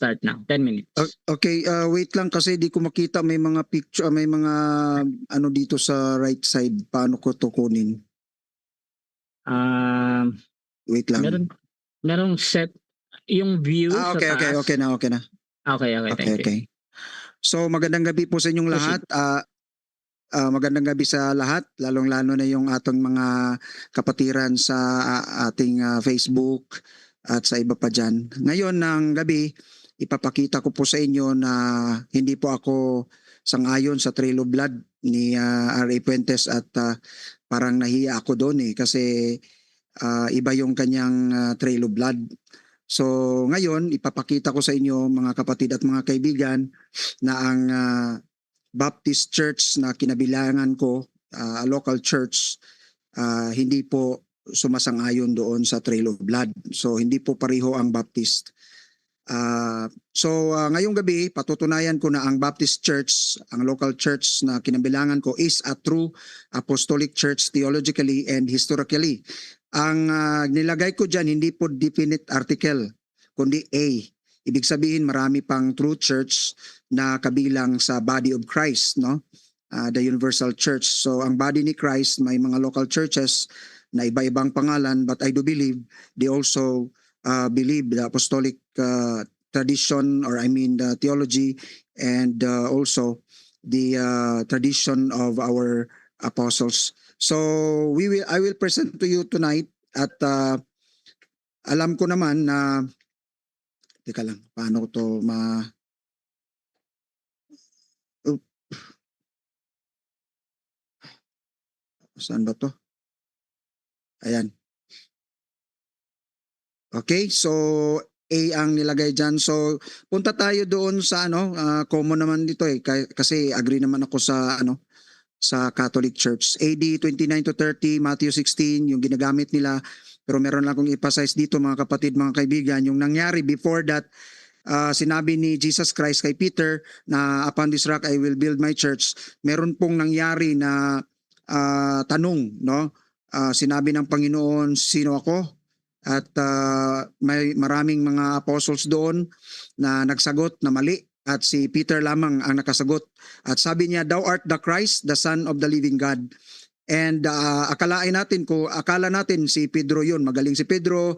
start now. 10 minutes. Okay, wait lang kasi di ko makita, may mga picture, may mga ano dito sa right side. Paano ko to kunin? Wait lang. Merong set yung view sa okay, taas. okay na. Okay, thank you. Okay. So magandang gabi po sa inyong lahat. Magandang gabi sa lahat, lalong-lalo na yung atong mga kapatiran sa ating Facebook at sa iba pa dyan. Ngayon ng gabi, ipapakita ko po sa inyo na hindi po ako sang-ayon sa Trail of Blood ni R.A. Puentes at parang nahiya ako doon kasi iba yung kanyang Trail of Blood. So ngayon, ipapakita ko sa inyo mga kapatid at mga kaibigan na ang Baptist Church na kinabilangan ko, a local church, hindi po sumasang-ayon doon sa Trail of Blood. So hindi po pareho ang Baptist. Ngayong gabi, patutunayan ko na ang Baptist Church, ang local church na kinabilangan ko is a true apostolic church theologically and historically. Ang nilagay ko dyan, hindi po definite article, kundi A. Ibig sabihin marami pang true church na kabilang sa body of Christ, no? The universal church. So ang body ni Christ, may mga local churches na iba-ibang pangalan, but I do believe they also believe the apostolic tradition, or the theology, and also the tradition of our apostles. So I will present to you tonight at alam ko naman na teka lang, paano ko to saan ba to? Ayan. Okay, so A ang nilagay dyan. So punta tayo doon sa common naman dito kasi agree naman ako sa sa Catholic Church. AD 29 to 30, Matthew 16, yung ginagamit nila. Pero meron lang akong emphasize dito mga kapatid, mga kaibigan, yung nangyari before that. Sinabi ni Jesus Christ kay Peter na upon this rock I will build my church. Meron pong nangyari na tanong, no? Sinabi ng Panginoon, sino ako? At may maraming mga apostles doon na nagsagot na mali, at si Peter lamang ang nakasagot. At sabi niya, thou art the Christ, the Son of the living God. And akala natin si Pedro yun, magaling si Pedro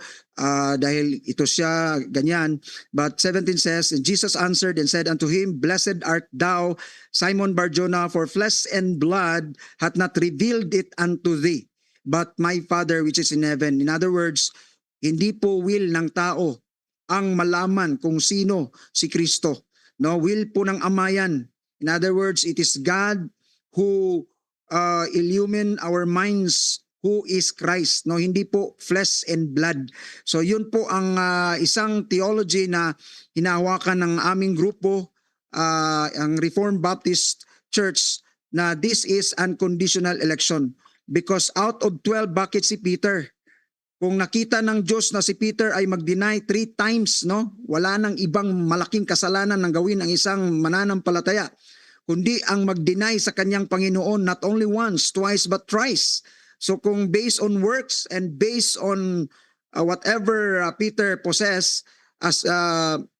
dahil ito siya, ganyan. But 17 says, and Jesus answered and said unto him, blessed art thou, Simon Bar-Jonah, for flesh and blood hath not revealed it unto thee, but my Father which is in heaven. In other words, hindi po will ng tao ang malaman kung sino si Kristo. No, will po ng Ama yan. In other words, it is God who illumine our minds who is Christ, no, hindi po flesh and blood. So yun po ang isang theology na hinahawakan ng aming grupo, ang Reformed Baptist Church, na this is unconditional election. Because out of 12, bakit si Peter? Kung nakita ng Diyos na si Peter ay mag-deny 3 times, no, wala nang ibang malaking kasalanan ng gawin ang isang mananampalataya, kundi ang mag-deny sa kanyang Panginoon, not only once, twice, but thrice. So kung based on works and based on whatever Peter possess as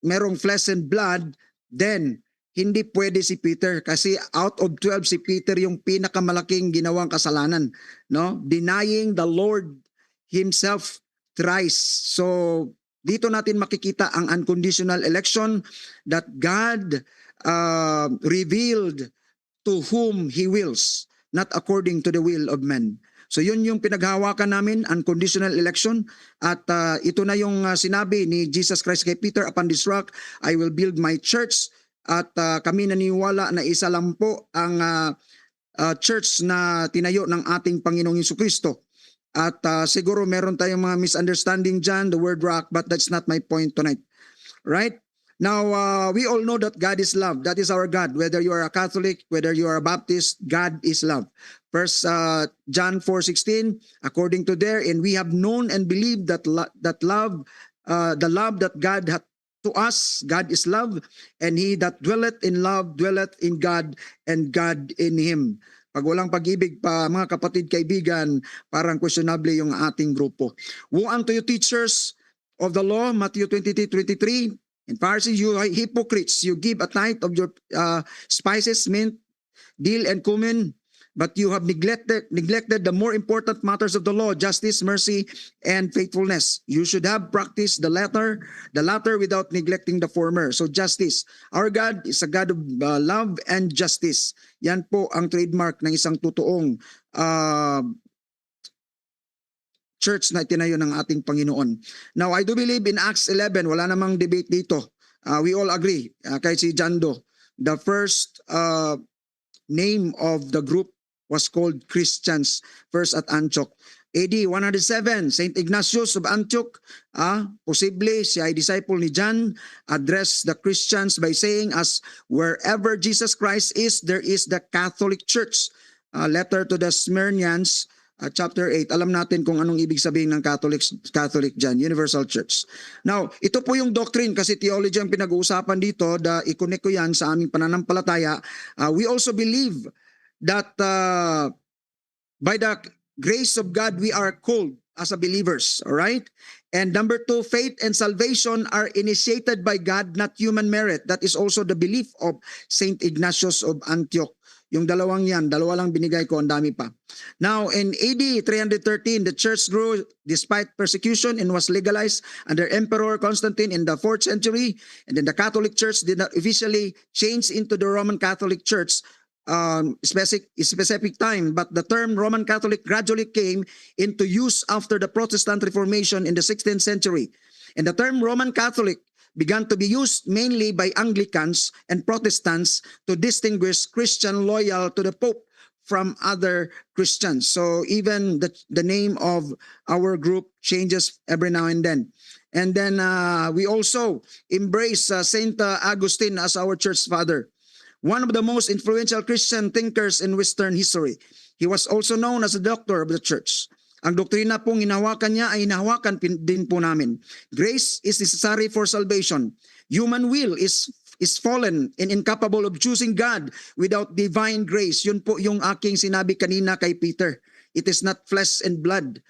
merong flesh and blood, then hindi pwede si Peter, kasi out of 12 si Peter yung pinakamalaking ginawang kasalanan, no? Denying the Lord himself thrice. So dito natin makikita ang unconditional election, that God revealed to whom He wills, not according to the will of men. So yun yung pinaghawakan namin, unconditional election. At ito na yung sinabi ni Jesus Christ kay Peter, upon this rock I will build my church. At kami naniniwala na isa lang po ang church na tinayo ng ating Panginoong Jesucristo. At siguro meron tayong mga misunderstanding dyan, the word rock, but that's not my point tonight. Right? Now, we all know that God is love. That is our God. Whether you are a Catholic, whether you are a Baptist, God is love. First John 4:16, according to there, and we have known and believed that love, the love that God hath to us, God is love, and he that dwelleth in love dwelleth in God, and God in him. Pag walang pag-ibig pa, mga kapatid, kaibigan, parang questionable yung ating grupo. Woe unto you, teachers of the law, Matthew 23:23, And Pharisees, you are hypocrites. You give a tithe of your spices, mint, dill, and cumin, but you have neglected the more important matters of the law: justice, mercy, and faithfulness. You should have practiced the latter without neglecting the former. So justice. Our God is a God of love and justice. Yan po ang trademark ng isang totoong church na itinayo ng ating Panginoon. Now, I do believe in Acts 11, wala namang debate dito. We all agree, kahit si Jando, the first name of the group was called Christians, first at Antioch. AD 107, Saint Ignatius of Antioch, posible siya ay disciple ni John, addressed the Christians by saying, as wherever Jesus Christ is, there is the Catholic Church. Letter to the Smyrnians, chapter 8, alam natin kung anong ibig sabihin ng Catholic dyan, Universal Church. Now, ito po yung doctrine, kasi theology ang pinag-uusapan dito, i-connect ko yan sa aming pananampalataya. We also believe that by the grace of God, we are called as a believers, all right? And number 2, faith and salvation are initiated by God, not human merit. That is also the belief of Saint Ignatius of Antioch. Yung dalawang yan, dalawa lang binigay ko, ang dami pa. Now, in AD 313, the church grew despite persecution and was legalized under Emperor Constantine in the 4th century. And then the Catholic Church did not officially change into the Roman Catholic Church specific time, but the term Roman Catholic gradually came into use after the Protestant Reformation in the 16th century. And the term Roman Catholic began to be used mainly by Anglicans and Protestants to distinguish Christian loyal to the Pope from other Christians. So even the name of our group changes every now and then. And then we also embrace Saint Augustine as our church father, one of the most influential Christian thinkers in Western history. He was also known as a doctor of the church. Ang doktrina pong hinahawakan niya ay hinahawakan din po namin. Grace is necessary for salvation. Human will is fallen and incapable of choosing God without divine grace. Yun po yung aking sinabi kanina kay Peter. It is not flesh and blood,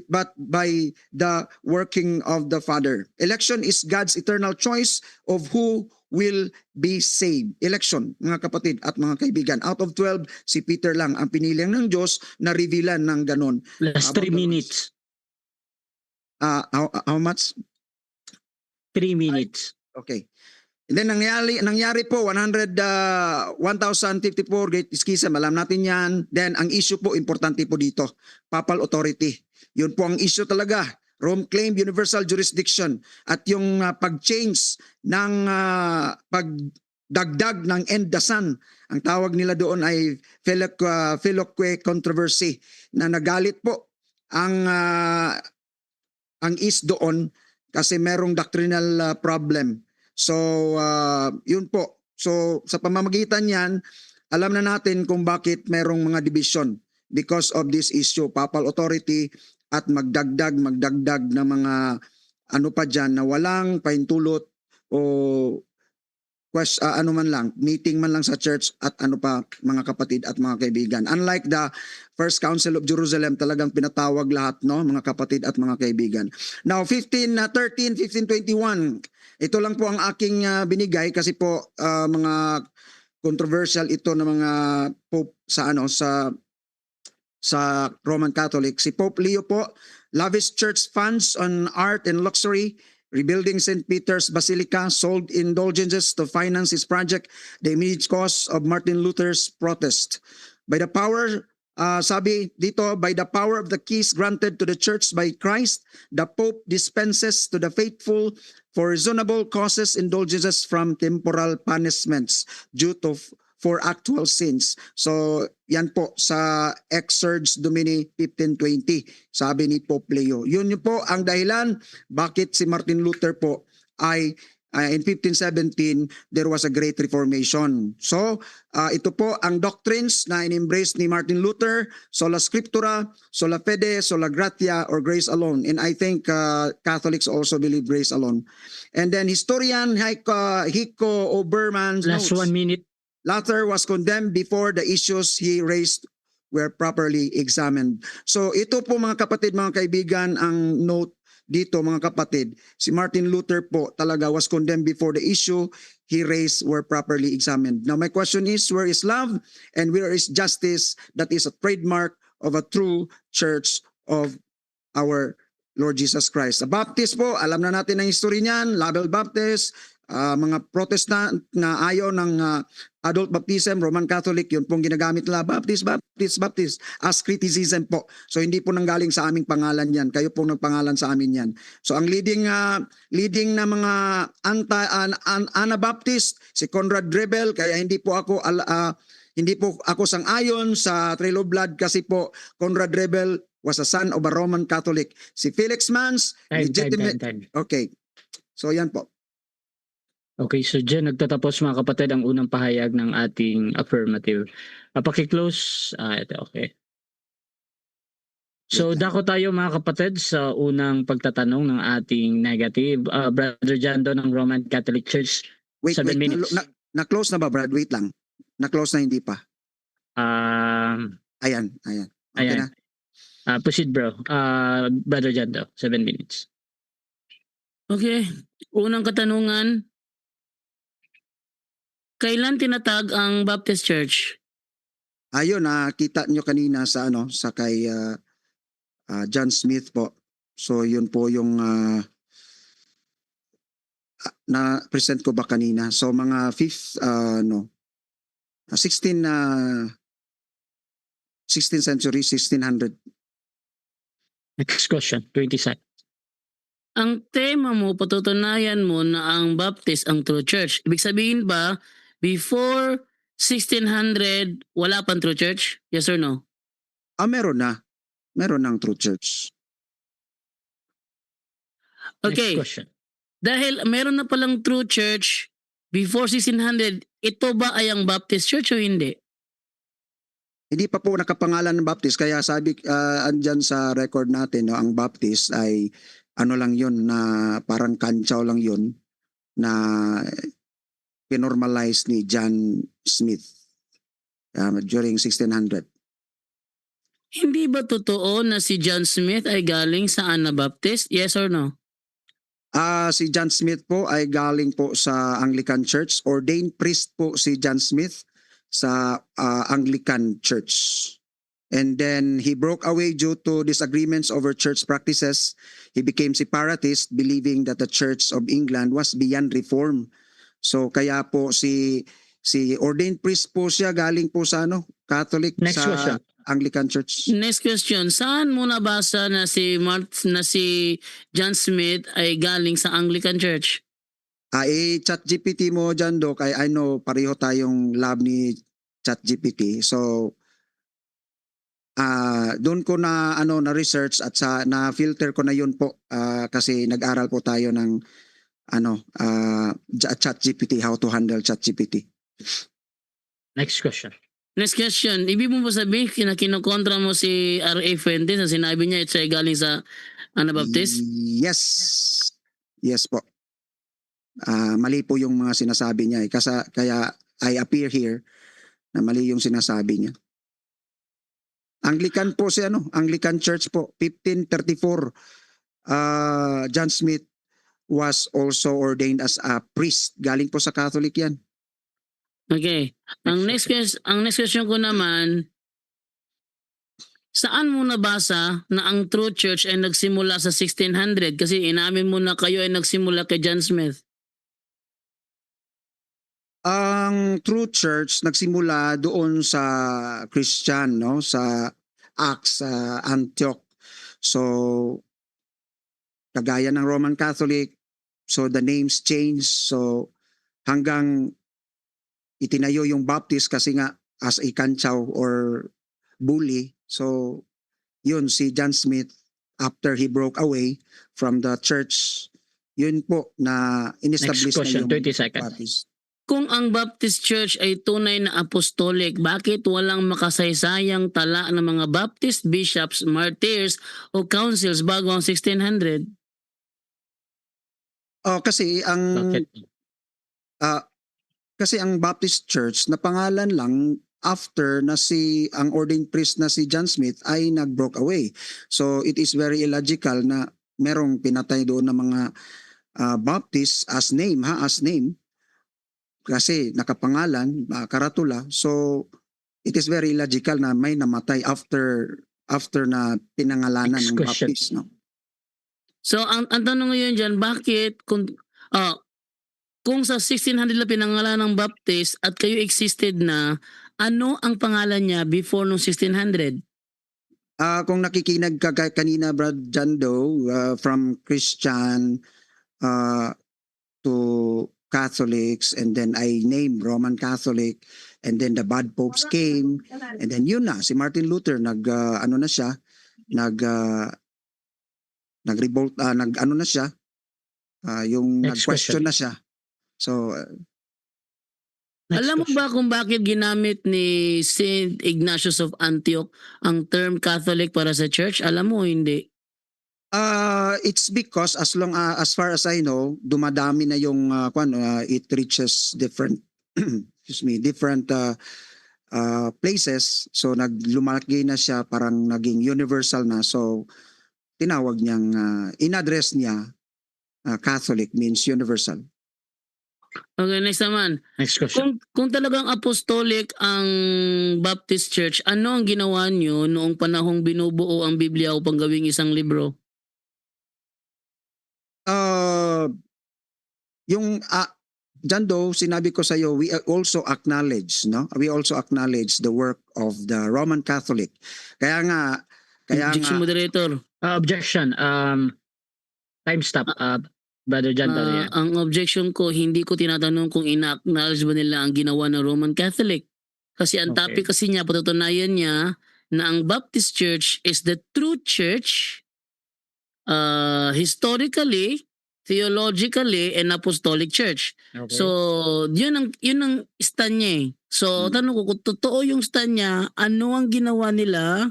but by the working of the Father. Election is God's eternal choice of who will be saved. Election, mga kapatid at mga kaibigan. Out of 12, si Peter lang ang pinili ng Diyos na revealan ng ganon. Last 3 minutes. How much? 3 minutes. Okay. And then nangyari po 1054 Great Schism, alam natin yan. Then ang issue po, importante po dito, papal authority. Yun po ang issue talaga. Rome claimed universal jurisdiction at yung pag-change ng pagdagdag ng endasan, ang tawag nila doon ay Philoque controversy, na nagalit po ang East doon kasi merong doctrinal problem. So yun po. So sa pamamagitan yan, alam na natin kung bakit merong mga division because of this issue, papal authority, at magdagdag ng mga ano pa dyan na walang pahintulot o ano man lang, meeting man lang sa church at ano pa, mga kapatid at mga kaibigan. Unlike the First Council of Jerusalem, talagang pinatawag lahat, no, mga kapatid at mga kaibigan. Now 1521, ito lang po ang aking binigay kasi po mga controversial ito na mga pope sa Roman Catholic. Si Pope Leo po, lavish church funds on art and luxury, rebuilding St. Peter's Basilica, sold indulgences to finance his project, the immediate cause of Martin Luther's protest. By the power, sabi dito, by the power of the keys granted to the church by Christ, the Pope dispenses to the faithful for reasonable causes indulgences from temporal punishments due to for actual sins. So yan po sa Exsurge Domini 1520, sabi ni Pope Leo. Yun po ang dahilan bakit si Martin Luther po ay in 1517 there was a great reformation. So ito po ang doctrines na in-embrace ni Martin Luther: sola scriptura, sola fide, sola gratia, or grace alone. And I think Catholics also believe grace alone. And then historian Hiko Oberman's Last notes. 1 minute. Luther was condemned before the issues he raised were properly examined. So ito po mga kapatid, mga kaibigan, ang note dito mga kapatid, si Martin Luther po talaga was condemned before the issue he raised were properly examined. Now my question is, where is love and where is justice that is a trademark of a true church of our Lord Jesus Christ? Sa Baptist po, alam na natin ang history niyan, Label Baptist, mga Protestant na ayaw ng adult baptism, Roman Catholic, yun pong ginagamit nila, Baptist, as criticism po. So hindi po nanggaling sa aming pangalan yan, kayo po nagpangalan sa amin yan. So ang leading na mga Anabaptist, si Conrad Drebel, kaya hindi po ako sang-ayon sa Trail of Blood kasi po Conrad Drebel was a son of a Roman Catholic. Si Felix Mans, legitimate. Time. Okay. So yan po. Okay, so dyan nagtatapos mga kapatid ang unang pahayag ng ating affirmative. Paki-close. Ito, okay. So dako tayo mga kapatid sa unang pagtatanong ng ating negative. Brother Jando ng Roman Catholic Church, Wait, 7 minutes. Na-close na ba, Brad? Wait lang. Na-close na, hindi pa. Ayan. Okay Ayan. na. Proceed bro. Brother Jando, 7 minutes. Okay, unang katanungan. Kailan tinatag ang Baptist Church? Ayun, nakita nyo kanina sa kay John Smith po. So yun po yung na-present ko ba kanina. So mga 16th century, 1600. Next question, 20 seconds. Ang tema mo, patutunayan mo na ang Baptist ang true church. Ibig sabihin ba, before 1600, wala pang true church? Yes or no? Meron na. Meron ng true church. Okay, Next question. dahil meron na palang true church before 1600, ito ba ay ang Baptist Church o hindi? Hindi pa po nakapangalan ng Baptist, kaya sabi andyan sa record natin, no, ang Baptist ay lang yun, na parang kantsaw lang yun na pinormalize ni John Smith during 1600. Hindi ba totoo na si John Smith ay galing sa Anabaptist? Yes or no? Si John Smith po ay galing po sa Anglican Church. Ordained priest po si John Smith sa Anglican Church. And then he broke away due to disagreements over church practices. He became separatist, believing that the Church of England was beyond reform. So kaya po si ordained priest po siya, galing po sa Catholic, Next sa question. Anglican Church. Next question, saan mo nabasa na si John Smith ay galing sa Anglican Church? ChatGPT mo dyan, Doc. I know pareho tayong lab ni ChatGPT. So doon ko na na-research at na-filter ko na yun po kasi nag-aral po tayo ng ChatGPT, how to handle ChatGPT. Next question. Next question, ibig mo ba sabihin kinukontra mo si R.A. Fuentes na sinabi niya ito ay galing sa Anabaptist? Yes. Yes po. Mali po yung mga sinasabi niya. Kaya I appear here na mali yung sinasabi niya. Anglican po si Anglican Church po, 1534. John Smith was also ordained as a priest. Galing po sa Catholic yan. Okay. Ang next question ko naman, saan mo nabasa na ang true church ay nagsimula sa 1600? Kasi inamin mo na kayo ay nagsimula kay John Smith. Ang true church nagsimula doon sa Christian, sa Acts, sa Antioch. So kagaya ng Roman Catholic, so the names changed. So hanggang itinayo yung Baptist kasi nga as a kantsaw or bully. So yun, si John Smith, after he broke away from the church, yun po na Next in-establish na question, yung 30 seconds. Baptist. Kung ang Baptist Church ay tunay na apostolic, bakit walang makasaysayang tala ng mga Baptist bishops, martyrs o councils bago ang 1600? Kasi Bakit? kasi ang Baptist Church na pangalan lang after na ang ordained priest na si John Smith ay nag-broke away. So it is very illogical na merong pinatay doon ng mga Baptist as name, as name, kasi nakapangalan, karatula. So it is very illogical na may namatay after na pinangalanan Next ng question. Baptist, no? So ang tanong ngayon diyan, bakit kung sa 1600 na pinangalan ng Baptist at kayo existed na, ano ang pangalan niya before nung 1600? Kung nakikinig ka kanina, Brad Jando, from Christian to Catholics, and then I named Roman Catholic, and then the bad popes came, and then yun na, si Martin Luther ano na siya, nag-revolt, ano na siya, yung Next nag-question question. na siya. So, Next Alam mo question. ba kung bakit ginamit ni Saint Ignatius of Antioch ang term Catholic para sa church? Alam mo, hindi. it's because as far as I know, dumadami na yung it reaches different excuse me, different places. So naglumaki na siya, parang naging universal na. So tinawag niyang in-address niya Catholic means universal. Okay, next naman. Next question. Kung talagang apostolic ang Baptist Church, ano ang ginawa niyo noong panahong binubuo ang Biblia upang gawing isang libro? Yung Jando, sinabi ko sa iyo, we also acknowledge, no? We also acknowledge the work of the Roman Catholic. Kaya nga Objection, moderator. Objection. Time stop. Brother John Doria. Ang objection ko, hindi ko tinatanong kung ina-acknowledge ba nila ang ginawa ng Roman Catholic. Kasi ang Okay. topic kasi niya, patutunayan niya na ang Baptist Church is the true church historically, theologically, and apostolic church. Okay. So, yun ang stand niya eh. So, tanong ko, kung totoo yung stand niya, ano ang ginawa nila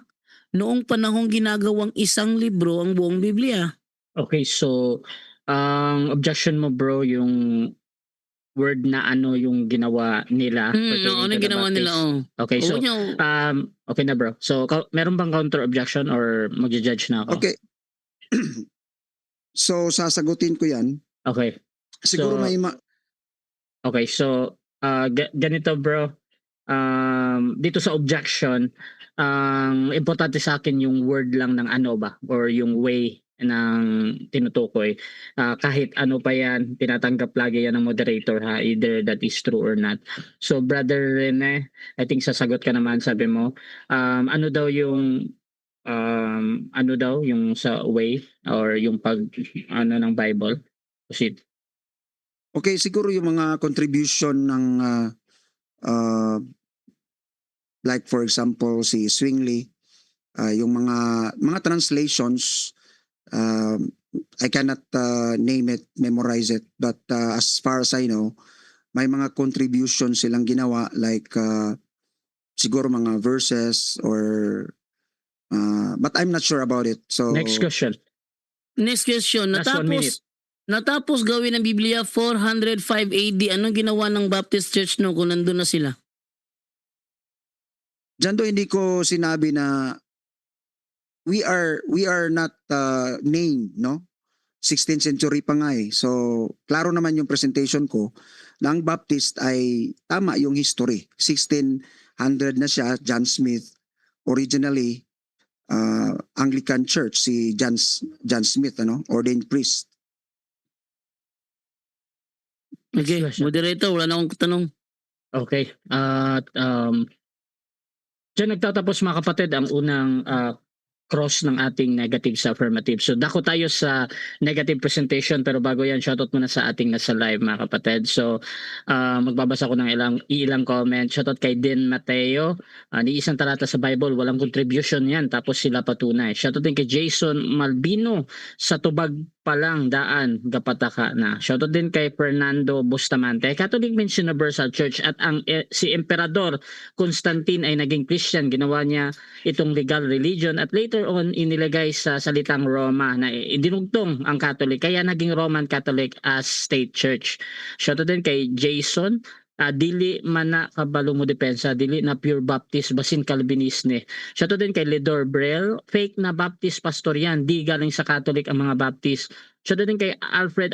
noong panahong ginagawang isang libro ang buong Biblia? Okay, so ang objection mo bro yung word na ano yung ginawa nila pertaining Ano to the ginawa nila? Baptist. Oh. Okay, so Huwag niyo, okay na bro. So meron bang counter objection or magja-judge na ako? Okay. So sasagutin ko 'yan. Okay. Siguro So, may Okay, so ganito bro. Dito sa objection, ang importante sa akin yung word lang ng ano ba or yung way ng tinutukoy. Kahit ano pa yan, tinatanggap lagi yan ng moderator ha, either that is true or not. So brother Rene, I think sasagot ka naman, sabi mo, ano daw yung sa way or yung pag ano ng Bible? Proceed. Okay, siguro yung mga contribution ng like for example si Zwingli, yung mga translations, I cannot name it, memorize it, but as far as I know, may mga contribution silang ginawa like siguro mga verses or but I'm not sure about it. So Next question. next question. Last 1 minute. Natapos gawin ng Biblia 405 AD. Anong ginawa ng Baptist Church no kung nandun na sila? Jando, hindi ko sinabi na we are not named, no? 16th century pa nga eh. So, klaro naman yung presentation ko na ang Baptist ay tama yung history. 1600 na siya, John Smith. Originally, Anglican Church, si John Smith, ordained priest. Okay, Next question. moderator, wala na akong tanong. Okay. Diyan nagtatapos mga kapatid ang unang cross ng ating negative sa affirmative. So dako tayo sa negative presentation, pero bago yan, shoutout muna sa ating nasa live mga kapatid. So magbabasa ko ng ilang comment. Shoutout kay Din Mateo. Ni isang talata sa Bible, walang contribution yan, tapos sila patunay. Shoutout din kay Jason Malbino, sa tubag pa lang daan gapataka na. Shoutout din kay Fernando Bustamante, Catholic Means Universal Church, at si Emperador Constantine ay naging Christian, ginawa niya itong legal religion at later on inilagay sa salitang Roma na dinugtong ang Catholic, kaya naging Roman Catholic as state church. Shoutout din kay Jason dili man na kabalo mo depensa, dili na pure Baptist basin Calvinisne. Siya to din kay Ledor Brel, fake na Baptist pastor yan, di galing sa Catholic ang mga Baptist. Siya to din kay Alfred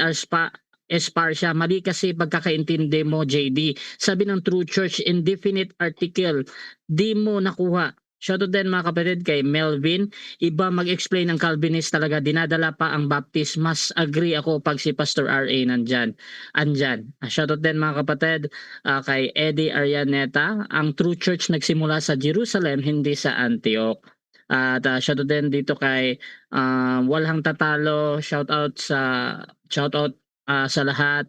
Esparcia, mali kasi pagkakaintindi mo, JD. Sabi ng True Church, indefinite article, di mo nakuha. Shoutout din mga kapatid kay Melvin. Iba mag-explain ng Calvinist talaga. Dinadala pa ang Baptist. Mas agree ako pag si Pastor R.A. nandyan. Andyan. Shoutout din mga kapatid kay Eddie Arianeta. Ang True Church nagsimula sa Jerusalem, hindi sa Antioch. At shoutout din dito kay Walhang Tatalo. Shoutout sa lahat.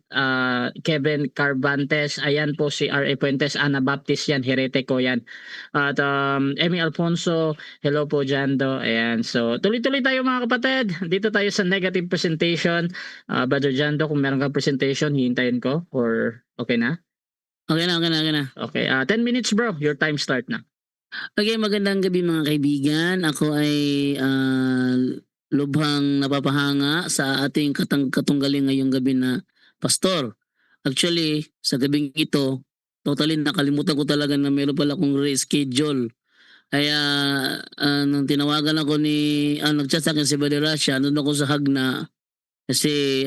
Kevin Carbantes, ayan po si R.A. Puentes, Anabaptist yan, heretiko yan. At Emmy Alfonso, hello po Jando. Ayan, so tuloy-tuloy tayo mga kapatid. Dito tayo sa negative presentation. Brother Jando, kung meron kang presentation, hihintayin ko or okay na? Okay na. Okay, 10 minutes bro, your time start na. Okay, magandang gabi mga kaibigan. Ako ay lubhang napapahanga sa ating katunggaling ngayong gabi na pastor. Actually, sa gabing ito, totally nakalimutan ko talaga na meron pala akong reschedule. Kaya nung tinawagan ako nag-chat sa akin si Brother Rasha, nandun ako sa Hagna kasi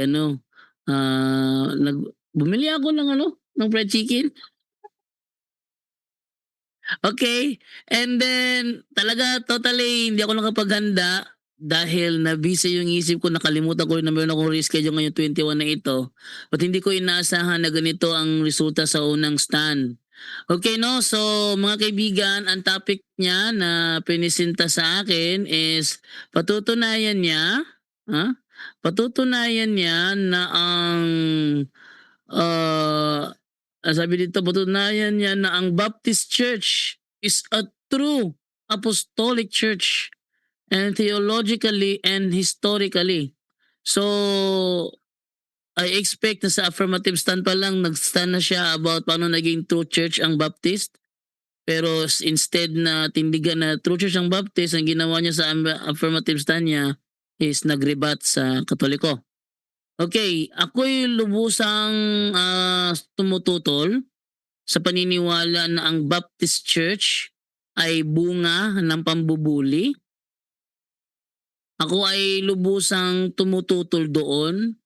bumili ako ng fried chicken. Okay. And then, talaga totally hindi ako nakapaghanda dahil na-busy yung isip ko, nakalimutan ko rin na meron akong reschedule ngayong 21 na ito. At hindi ko inaasahan na ganito ang resulta sa unang stand. Okay, no? So, mga kaibigan, ang topic niya na pinisinta sa akin is patutunayan niya, patutunayan niya na ang sabi dito, patunayan niya na ang Baptist Church is a true apostolic church and theologically and historically. So, I expect na sa affirmative stand pa lang, nag-stand na siya about paano naging true church ang Baptist. Pero instead na tindigan na true church ang Baptist, ang ginawa niya sa affirmative stand niya is nag-rebat sa Katoliko. Okay, ako'y lubusang tumututol sa paniniwala na ang Baptist Church ay bunga ng pambubuli. Ako ay lubusang tumututol doon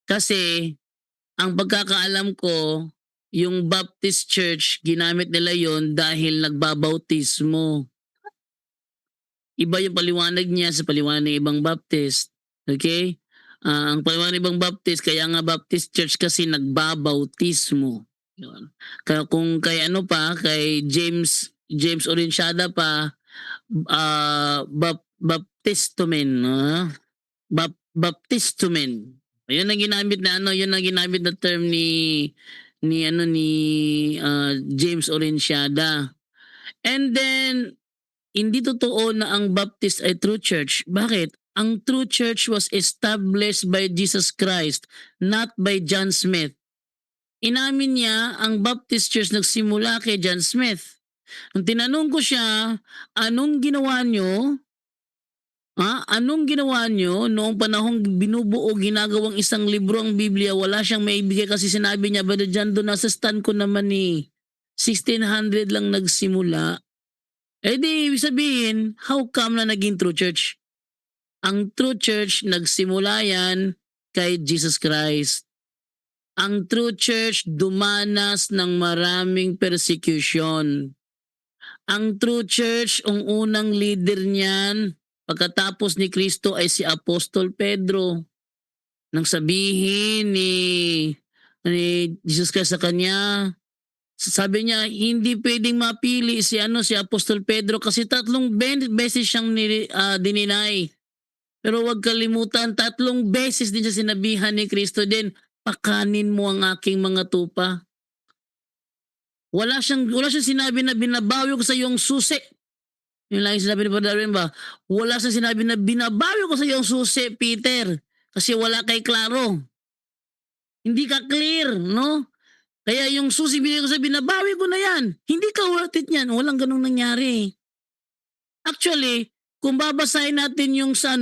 kasi ang pagkakaalam ko, yung Baptist Church, ginamit nila yon dahil nagbabautismo. Iba yung paliwanag niya sa paliwanag ng ibang Baptist. Okay? Ang paliwanag ng ibang Baptist, kaya nga Baptist Church kasi nagbabautismo. Yun. Kaya kung kay kay James Orinsyada pa, baptistumen, baptistumen. Yun ang ginamit na term ni James Orinsyada. And then hindi totoo na ang Baptist ay true church. Bakit? Ang true church was established by Jesus Christ, not by John Smith. Inamin niya ang Baptist Church nagsimula kay John Smith. Nung tinanong ko siya, anong ginawa nyo? Anong ginawa nyo noong panahong binubuo, ginagawang isang libro ang Biblia, wala siyang maibigay kasi sinabi niya, Brother John, doon nasa stand ko naman 1600 lang nagsimula. Eh di, ibig sabihin, how come na naging true church? Ang true church, nagsimula yan kay Jesus Christ. Ang true church, dumanas ng maraming persecution. Ang true church, ang unang leader niyan, pagkatapos ni Kristo ay si Apostol Pedro. Nang sabihin ni Jesus Christ sa kanya, sabi niya, hindi pwedeng mapili si Apostol Pedro kasi 3 beses siyang dininay. Pero huwag kalimutan, 3 beses din siya sinabihan ni Kristo din, pakanin mo ang aking mga tupa. Wala siyang sinabi na binabawi ko sa iyong susi. Yung lang yung sinabi ni Brother Aaron ba? Wala siyang sinabi na binabawi ko sa iyong susi, Peter. Kasi wala kay klaro. Hindi ka clear, no? Kaya yung susi binigay ko sa binabawi ko na yan. Hindi ka worth it yan. Walang ganong nangyari. Actually, kung babasahin natin yung sa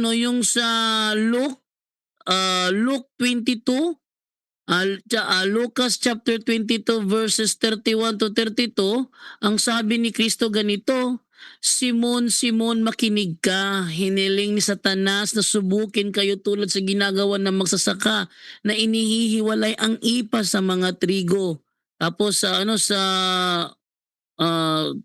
Luke 22, Lucas chapter 22 verses 31 to 32, ang sabi ni Kristo ganito, Simon, Simon, makinig ka. Hiniling ni Satanas na subukin kayo tulad sa ginagawa ng magsasaka na inihihiwalay ang ipa sa mga trigo. Tapos sa 32,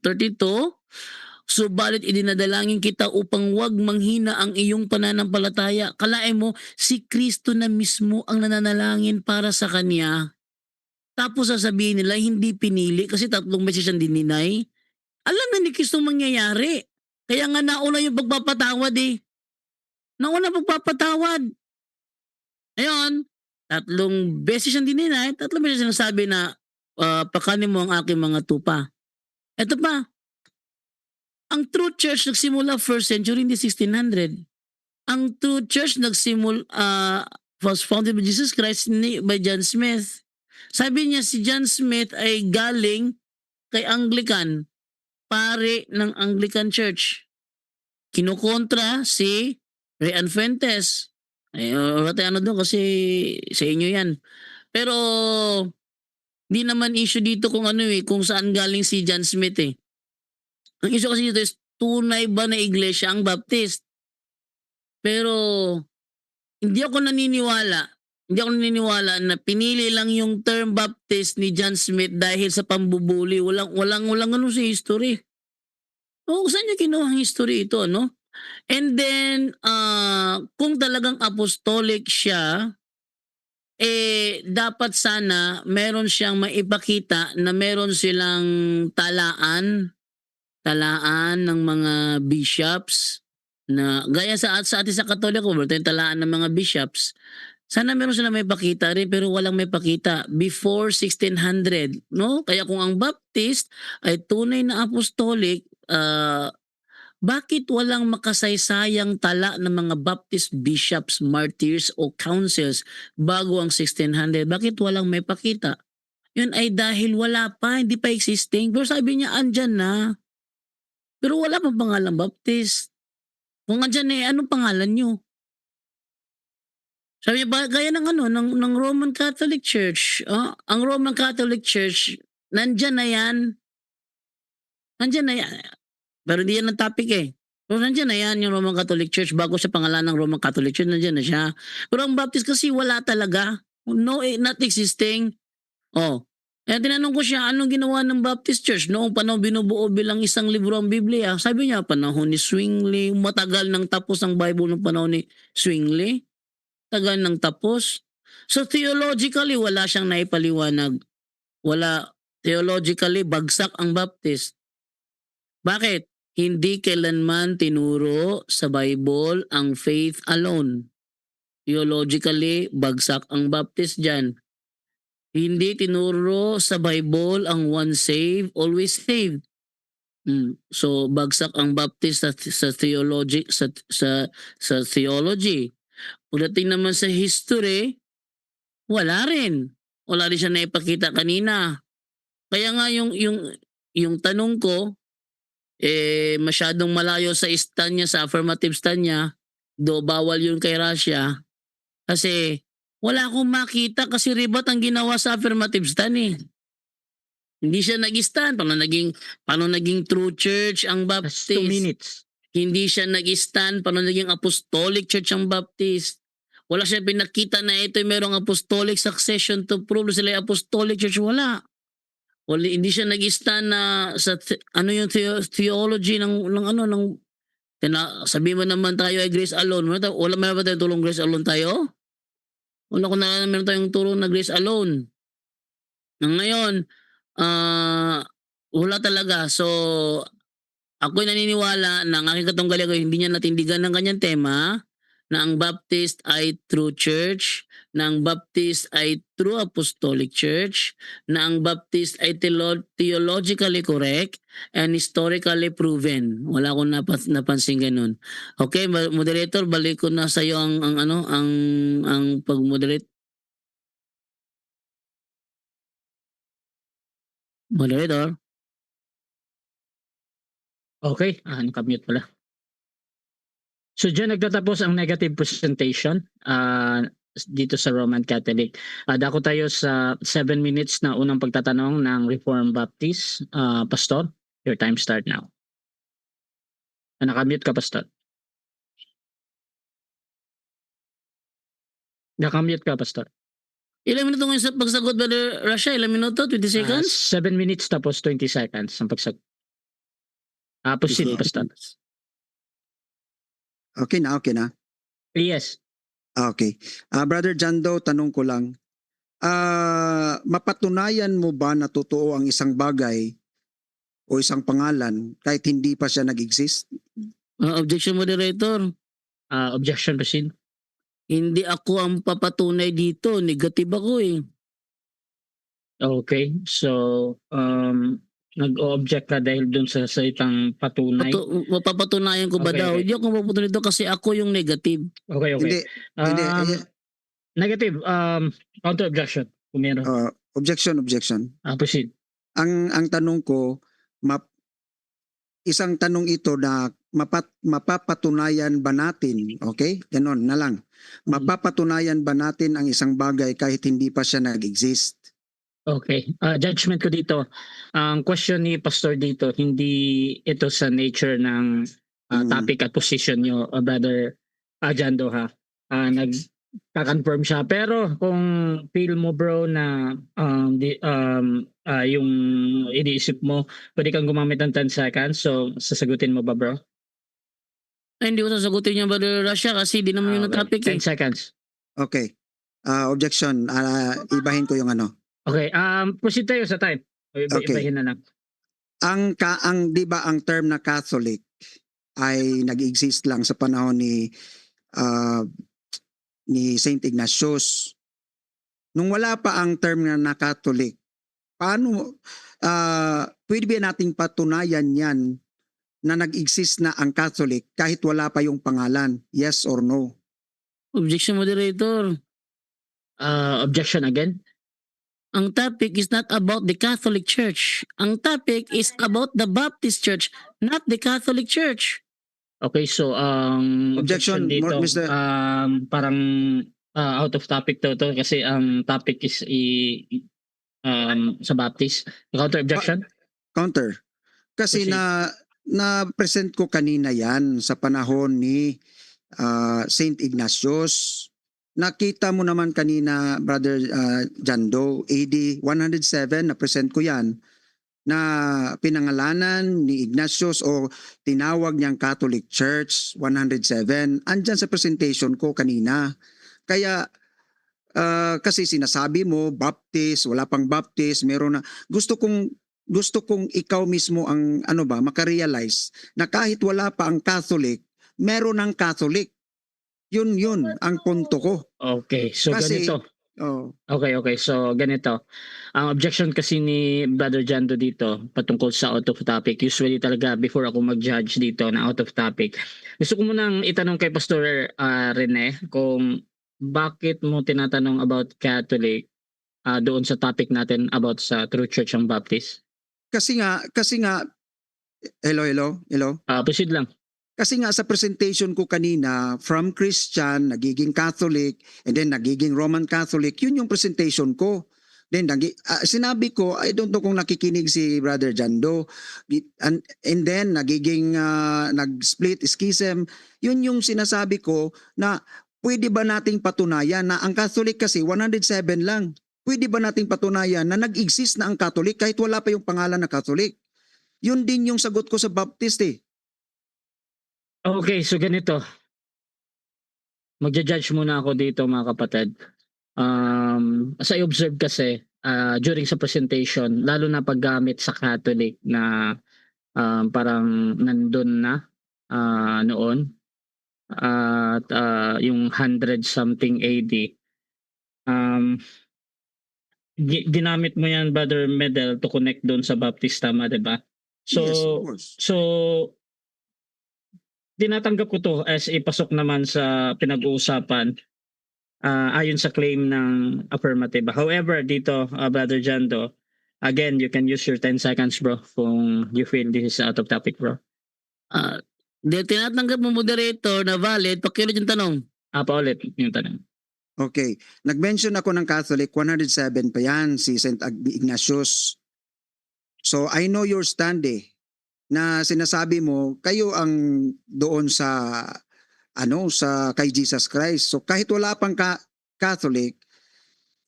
subalit idinadalangin kita upang wag manghina ang iyong pananampalataya. Kalain mo, si Kristo na mismo ang nananalangin para sa kanya. Tapos sasabihin nila, hindi pinili kasi 3 beses siyang dininay. Alam na ni Kristo mangyayari. Kaya nga nauna yung pagpapatawad eh. Nauna pagpapatawad. Ayun, 3 beses siyang dininay, 3 beses siyang sabi na pakanin mo ang aking mga tupa. Eto pa, ang true church nagsimula 1st century, hindi 1600. Ang true church was founded by Jesus Christ by John Smith. Sabi niya si John Smith ay galing kay Anglican, pare ng Anglican Church. Kinukontra si Ryan Fuentes. Ay, wala tayo doon kasi sa inyo yan. Pero di naman issue dito kung saan galing si John Smith eh. Ang issue kasi dito is tunay ba na iglesia ang Baptist? Pero hindi ako naniniwala na pinili lang yung term Baptist ni John Smith dahil sa pambubuli. Walang ano sa history. O saan niya kinuha ang history ito, no? And then, kung talagang apostolic siya, dapat sana meron siyang maipakita na meron silang talaan ng mga bishops na gaya sa atin sa Katoliko, meron tayong talaan ng mga bishops. Sana meron silang maipakita rin pero walang maipakita before 1600, no? Kaya kung ang Baptist ay tunay na apostolic, bakit walang makasaysayang tala ng mga Baptist bishops, martyrs o councils bago ang 1600? Bakit walang may pakita? Yun ay dahil wala pa, hindi pa existing. Pero sabi niya, andyan na. Pero wala pang pangalan Baptist. Kung andyan anong pangalan nyo? Sabi niya, gaya ng Roman Catholic Church. Ang Roman Catholic Church, nandyan na yan. Nandyan na yan. Pero hindi yan ang topic eh. Pero nandiyan na yan yung Roman Catholic Church. Bago siya pangalan ng Roman Catholic Church, nandiyan na siya. Pero ang Baptist kasi wala talaga. No, not existing. Kaya tinanong ko siya, anong ginawa ng Baptist Church noong panahon binubuo bilang isang libro ang Biblia? Sabi niya, panahon ni Zwingli, matagal nang tapos ang Bible noong panahon ni Zwingli. Tagal nang tapos. So theologically, wala siyang naipaliwanag. Theologically, bagsak ang Baptist. Bakit? Hindi kailanman tinuro sa Bible ang faith alone. Theologically, bagsak ang Baptist dyan. Hindi tinuro sa Bible ang once saved, always saved. So bagsak ang Baptist sa theology. Pagdating naman sa history, wala rin. Wala rin siya naipakita kanina. Kaya nga yung tanong ko, masyadong malayo sa stand niya, sa affirmative stand niya, bawal yun kay Russia. Kasi wala akong makita kasi ribat ang ginawa sa affirmative stand eh. Hindi siya nag-stand. Paano naging true church ang Baptist? 2 minutes. Hindi siya nag-stand. Paano naging apostolic church ang Baptist? Wala siya pinakita na ito merong apostolic succession to prove sila apostolic church. Wala. Hindi siya nag-stand na sa yung theology ng sabi mo naman tayo ay grace alone. Wala ba tayong tulong grace alone tayo? Wala ko na meron tayong tulong na grace alone. Ngayon, wala talaga. So, ako'y naniniwala na ang aking katunggali ko hindi niya natindigan ng kanyang tema na ang Baptist ay true church, na ang Baptist ay true apostolic church, na ang Baptist ay theologically correct and historically proven. Wala akong napansin ganun. Okay, moderator, balik ko na sa iyo ang pag-moderate. Moderator. Okay, nakamute pala. So dyan nagtatapos ang negative presentation. dito sa Roman Catholic. Dako tayo sa 7 minutes na unang pagtatanong ng Reformed Baptist. Pastor, your time start now. Nakamute ka, Pastor. Nakamute ka, Pastor. Ilang minuto ngayon sa pagsagot, Brother Russia? Ilang minuto? 20 seconds? 7 minutes tapos 20 seconds ang pagsagot. Proceed, Pastor. Okay na, okay na. Yes. Okay. Brother Jando, tanong ko lang. Mapatunayan mo ba na totoo ang isang bagay o isang pangalan kahit hindi pa siya nag-exist? Objection, moderator. Objection, proceed. Hindi ako ang papatunay dito. Negative ako eh. Okay. So, nag-o-object ka dahil dun sa salitang patunay. Mapapatunayan ko ba Okay, daw? okay. Hindi ako mapapatunay dito kasi ako yung negative. Okay, okay. Hindi. Negative. Counter objection. Kung meron. Objection. Proceed. Ang tanong ko, isang tanong ito na mapapatunayan ba natin, okay? Ganon na lang. Mapapatunayan ba natin ang isang bagay kahit hindi pa siya nag-exist? Okay. Judgment ko dito. Ang question ni Pastor dito, hindi ito sa nature ng topic at position nyo, Brother Jando, ha. Nagka-confirm siya. Pero kung feel mo, bro, na yung iniisip mo, pwede kang gumamit ng 10 seconds. So, sasagutin mo ba, bro? Ay, hindi ko sasagutin niya, Brother Russia, kasi di naman yun ang topic 10 eh. seconds. Okay. Objection. Ibahin ko yung ano. Okay. Proceed tayo sa time. Okay. Ibahin na lang. Ang 'di ba ang term na Catholic ay nag-exist lang sa panahon ni Saint Ignatius. Nung wala pa ang term na Catholic, paano pwede ba nating patunayan yan na nag-exist na ang Catholic kahit wala pa yung pangalan? Yes or no? Objection, moderator. Objection again. Ang topic is not about the Catholic Church. Ang topic is about the Baptist Church, not the Catholic Church. Okay, so Objection, dito, Mr. Parang out of topic to kasi ang topic is sa Baptist. Counter objection? Counter. Kasi Proceed. na-present ko kanina yan sa panahon ni Saint Ignatius. Nakita mo naman kanina, Brother Jando, AD 107, na-present ko yan, na pinangalanan ni Ignatius o tinawag niyang Catholic Church 107. Andyan sa presentation ko kanina. Kaya kasi sinasabi mo Baptist, wala pang Baptist, meron na. Gusto kong ikaw mismo ang makarealize na kahit wala pa ang Catholic, meron ng Catholic. Yun ang punto ko. Okay, so Kasi, ganito. Oh, Okay. So, ganito. Ang objection kasi ni Brother Jando dito patungkol sa out of topic. Usually talaga before ako mag-judge dito na out of topic. Gusto ko munang itanong kay Pastor Rene kung bakit mo tinatanong about Catholic doon sa topic natin about sa True Church ang Baptist. kasi nga, hello. Proceed lang. Kasi nga sa presentation ko kanina, from Christian, nagiging Catholic, and then nagiging Roman Catholic, yun yung presentation ko. Then sinabi ko, I don't know kung nakikinig si Brother Jando, and then nagiging nag-split schism, yun yung sinasabi ko na pwede ba nating patunayan na ang Catholic kasi 107 lang. Pwede ba nating patunayan na nag-exist na ang Catholic kahit wala pa yung pangalan na Catholic? Yun din yung sagot ko sa Baptist eh. Okay, so ganito. Magja-judge muna ako dito, mga kapatid. As I observe kasi during sa presentation, lalo na paggamit sa Catholic na parang nandun na noon at yung 100 something AD. Ginamit mo yan, Brother Medel, to connect doon sa Baptist, tama, diba? So, Yes, of course. So, tinatanggap ko to as ipasok naman sa pinag-uusapan ayon sa claim ng affirmative. However, dito, Brother Jando, again, you can use your 10 seconds, bro, kung you feel this is out of topic, bro. Tinatanggap mo, moderator, na valid, pakiulit yung tanong. Paulit yung tanong. Okay. Nag-mention ako ng Catholic, 107 pa yan, si St. Ignatius. So I know your stand na sinasabi mo, kayo ang doon sa sa kay Jesus Christ. So kahit wala pang Catholic,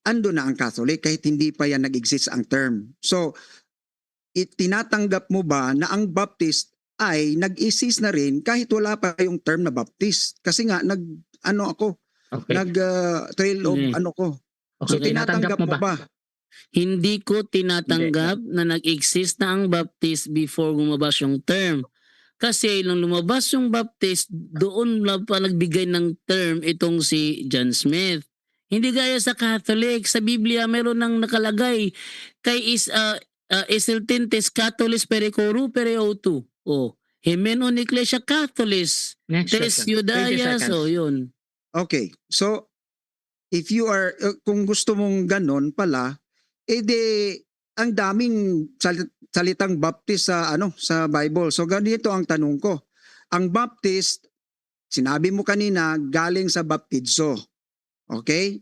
ando na ang Catholic kahit hindi pa yan nag-exist ang term. So tinatanggap mo ba na ang Baptist ay nag-exist na rin kahit wala pa yung term na Baptist? Kasi nga Okay. trail of Okay. ko. Okay, So tinatanggap tinatanggap mo mo ba? Hindi ko tinatanggap na nag-exist na ang Baptist before lumabas yung term. Kasi nung lumabas yung Baptist, doon lang pa nagbigay ng term itong si John Smith. Hindi gaya sa Catholic. Sa Biblia, meron nang nakalagay kay Isiltintes Catholis Pericoru Pereutu. O, Hymenon Ecclesia Catholis. Next Tes question. 20 Judaias. seconds. O, yun. Okay. So if you are kung gusto mong ganon pala, ang daming salitang Baptist sa sa Bible. So ganito ang tanong ko. Ang Baptist, sinabi mo kanina, galing sa baptizo. Okay?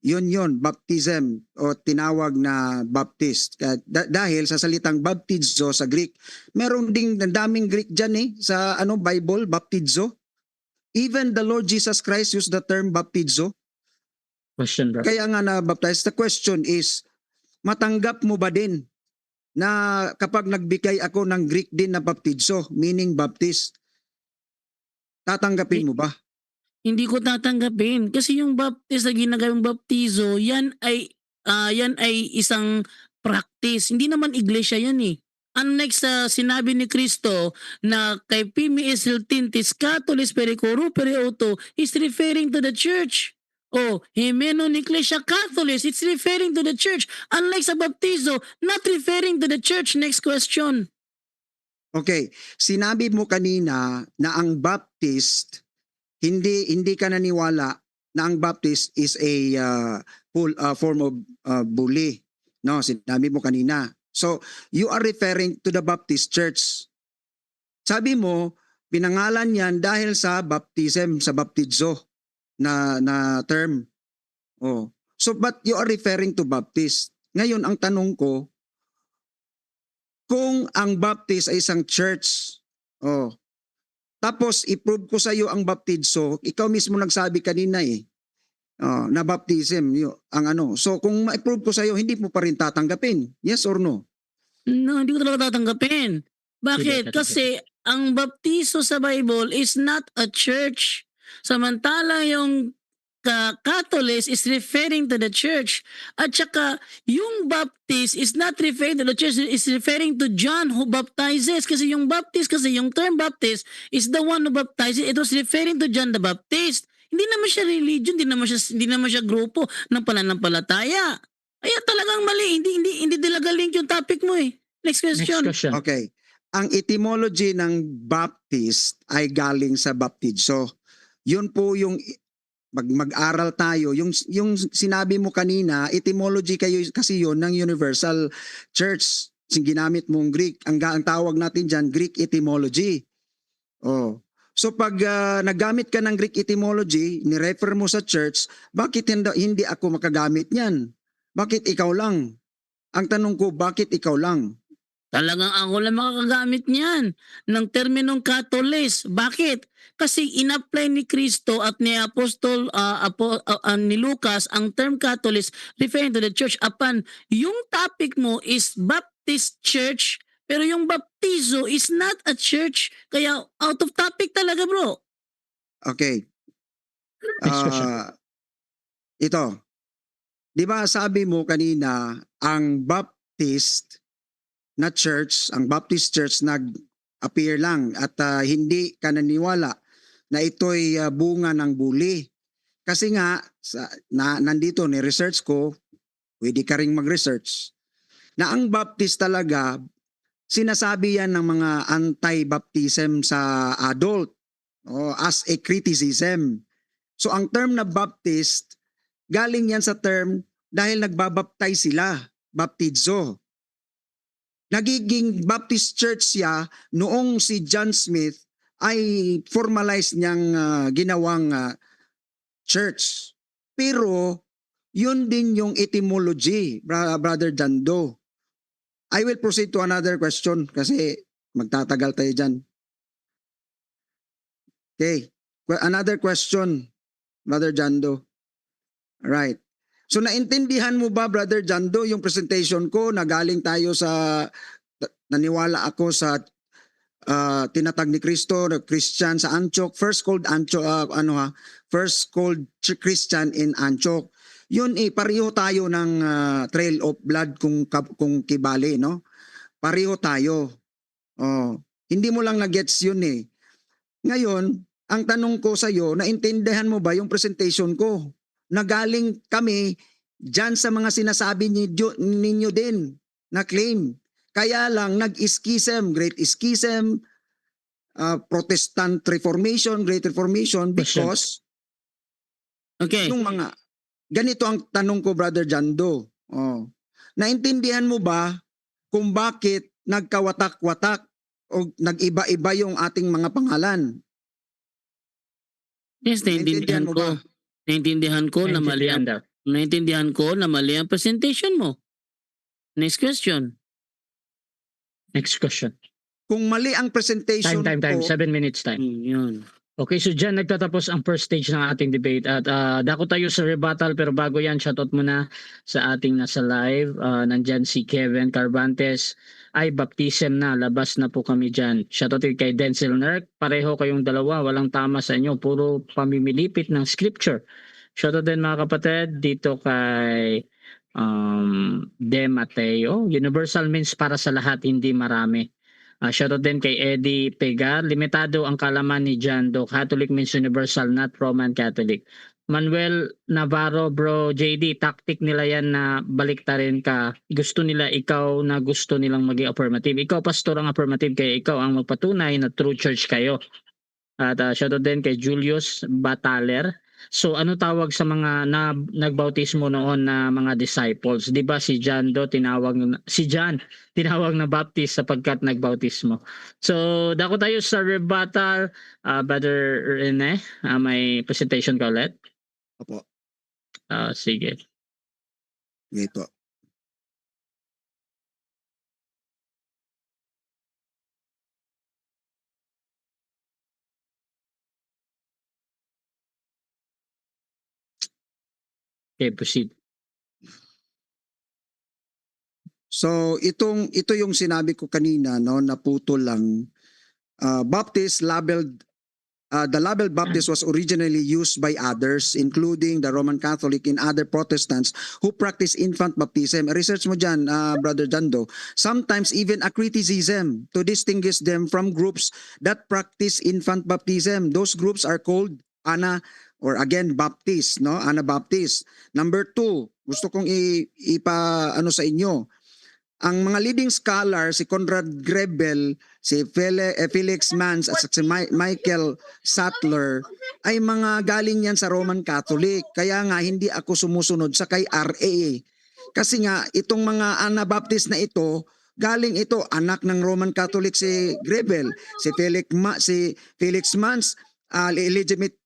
Yun, baptism o tinawag na Baptist. Dahil sa salitang baptizo sa Greek, meron ding daming Greek dyan sa Bible, baptizo. Even the Lord Jesus Christ used the term baptizo. Question, bro. Kaya nga na-baptize. The question is, matanggap mo ba din na kapag nagbigay ako ng Greek din na baptizo, meaning Baptist, tatanggapin mo ba? Hindi ko tatanggapin kasi yung baptist na ginagawang baptizo, yan ay isang practice. Hindi naman iglesia yan eh. Unlike sa sinabi ni Kristo na kay Pimi Isiltintis Catholis Pericoru Pereuto is referring to the church. Oh, Hymenon Ecclesia Catholis, it's referring to the church. Unlike sa baptizo, not referring to the church. Next question. Okay, sinabi mo kanina na ang Baptist, hindi ka naniwala na ang Baptist is a form of bully. No, sinabi mo kanina. So, you are referring to the Baptist Church. Sabi mo, pinangalan yan dahil sa baptism, sa baptizo na term. Oh. So, but you are referring to Baptist. Ngayon, ang tanong ko, kung ang Baptist ay isang church, tapos i-prove ko sa iyo ang baptizo, ikaw mismo nagsabi kanina na baptism, So kung ma-prove ko sa iyo, hindi mo pa rin tatanggapin. Yes or no? No, hindi ko talaga tatanggapin. Bakit? Hindi, Kasi ang baptizo sa Bible is not a church. Samantala yung Catholic is referring to the church. At saka, yung Baptist is not referring to the church, is referring to John who baptizes. Kasi yung Baptist, kasi yung term Baptist is the one who baptizes. It was referring to John the Baptist. Hindi naman siya religion, hindi naman siya grupo ng pananampalataya. Kaya talagang mali, hindi talaga link yung topic mo eh. Next Next question. question. Okay. Ang etymology ng Baptist ay galing sa baptizo. Yun po yung mag-aral tayo. Yung sinabi mo kanina, etymology kasi yun ng Universal Church. Ginamit mong Greek. Ang tawag natin dyan, Greek etymology. Oh. So pag naggamit ka ng Greek etymology, ni-refer mo sa church, bakit hindi ako makagamit niyan? Bakit ikaw lang? Ang tanong ko, bakit ikaw lang? Talagang ako lang makakagamit niyan ng terminong Catholic. Bakit? Kasi in-apply ni Kristo at ni Apostol ni Lucas ang term Catholic referring to the church upon yung topic mo is Baptist Church pero yung baptizo is not a church kaya out of topic talaga bro. Okay. Ah, Next question. Ito. 'Di ba sabi mo kanina ang Baptist na church, ang Baptist Church nag-appear lang at hindi ka naniwala na ito'y bunga ng bully. Kasi nga, nandito ni research ko, pwede ka ring mag-research, na ang Baptist talaga, sinasabi yan ng mga anti-baptism sa adult as a criticism. So ang term na Baptist, galing yan sa term dahil nagbabaptize sila, baptizo. Nagiging Baptist Church siya noong si John Smith ay formalized niyang ginawang church. Pero yun din yung etymology, Brother Jando. I will proceed to another question kasi magtatagal tayo dyan. Okay. Another question, Brother Jando. Right. So naintindihan mo ba, Brother Jando, yung presentation ko na galing tayo sa naniwala ako sa tinatag ni Cristo, the Christian sa Antioch, first called Antioch, first called Christian in Antioch. Yun pareho tayo ng trail of blood kung kibali, no? Pareho tayo. Oh, hindi mo lang na-gets yun eh. Ngayon, ang tanong ko sa iyo, naintindihan mo ba yung presentation ko? Nagaling kami diyan sa mga sinasabi ninyo din na claim. Kaya lang nag-schism, Great Schism, Protestant Reformation, Great Reformation because Okay. yung mga ganito ang tanong ko, Brother Jando. Oh. Naintindihan mo ba kung bakit nagkawatak-watak o nag-iba-iba yung ating mga pangalan? Yes, Naintindihan naintindihan mo ko. ba? Naintindihan ko na mali ang, Daw. naintindihan ko na mali ang presentation mo. Next question. Next question. Kung mali ang presentation Time. ko, 7 minutes time. Yun. Okay, so dyan nagtatapos ang first stage ng ating debate at dako tayo sa rebuttal pero bago yan, shoutout muna sa ating nasa live. Nandyan si Kevin Carbantes. Ay, baptism na, labas na po kami dyan. Shoutout kay Denzel Nerk. Pareho kayong dalawa, walang tama sa inyo. Puro pamimilipit ng scripture. Shoutout din mga kapatid dito kay De Mateo. Universal means para sa lahat, hindi marami. Shoutout din kay Eddie Pegar. Limitado ang kalaman ni John Do. Catholic means universal, not Roman Catholic. Manuel Navarro, bro, JD, tactic nila yan na baliktarin ka. Gusto nila ikaw na gusto nilang maging affirmative. Ikaw, pastor, ang affirmative, kaya ikaw ang magpatunay na true church kayo. At shoutout din kay Julius Bataler. So ano tawag sa mga nagbautismo noon na mga disciples? 'Di ba si John tinawag na baptist sapagkat nagbautismo. So dako tayo sa rebuttal, Brother Rene, may presentation ka ulit? opo, Sige. ito. Okay, proceed. So ito yung sinabi ko kanina, no, naputol lang. Baptist labeled the label Baptist was originally used by others, including the Roman Catholic and other Protestants who practice infant baptism. Research mo dyan, Brother Jando. Sometimes even a criticism to distinguish them from groups that practice infant baptism. Those groups are called Baptist, no? Anabaptist. Number 2, gusto kong ipa-ano sa inyo. Ang mga leading scholar, si Conrad Grebel, si Felix Manz at si Michael Sattler, ay mga galing yan sa Roman Catholic. Kaya nga hindi ako sumusunod sa kay RA. Kasi nga itong mga Anabaptist na ito, galing ito, anak ng Roman Catholic si Grebel, si Felix Manz,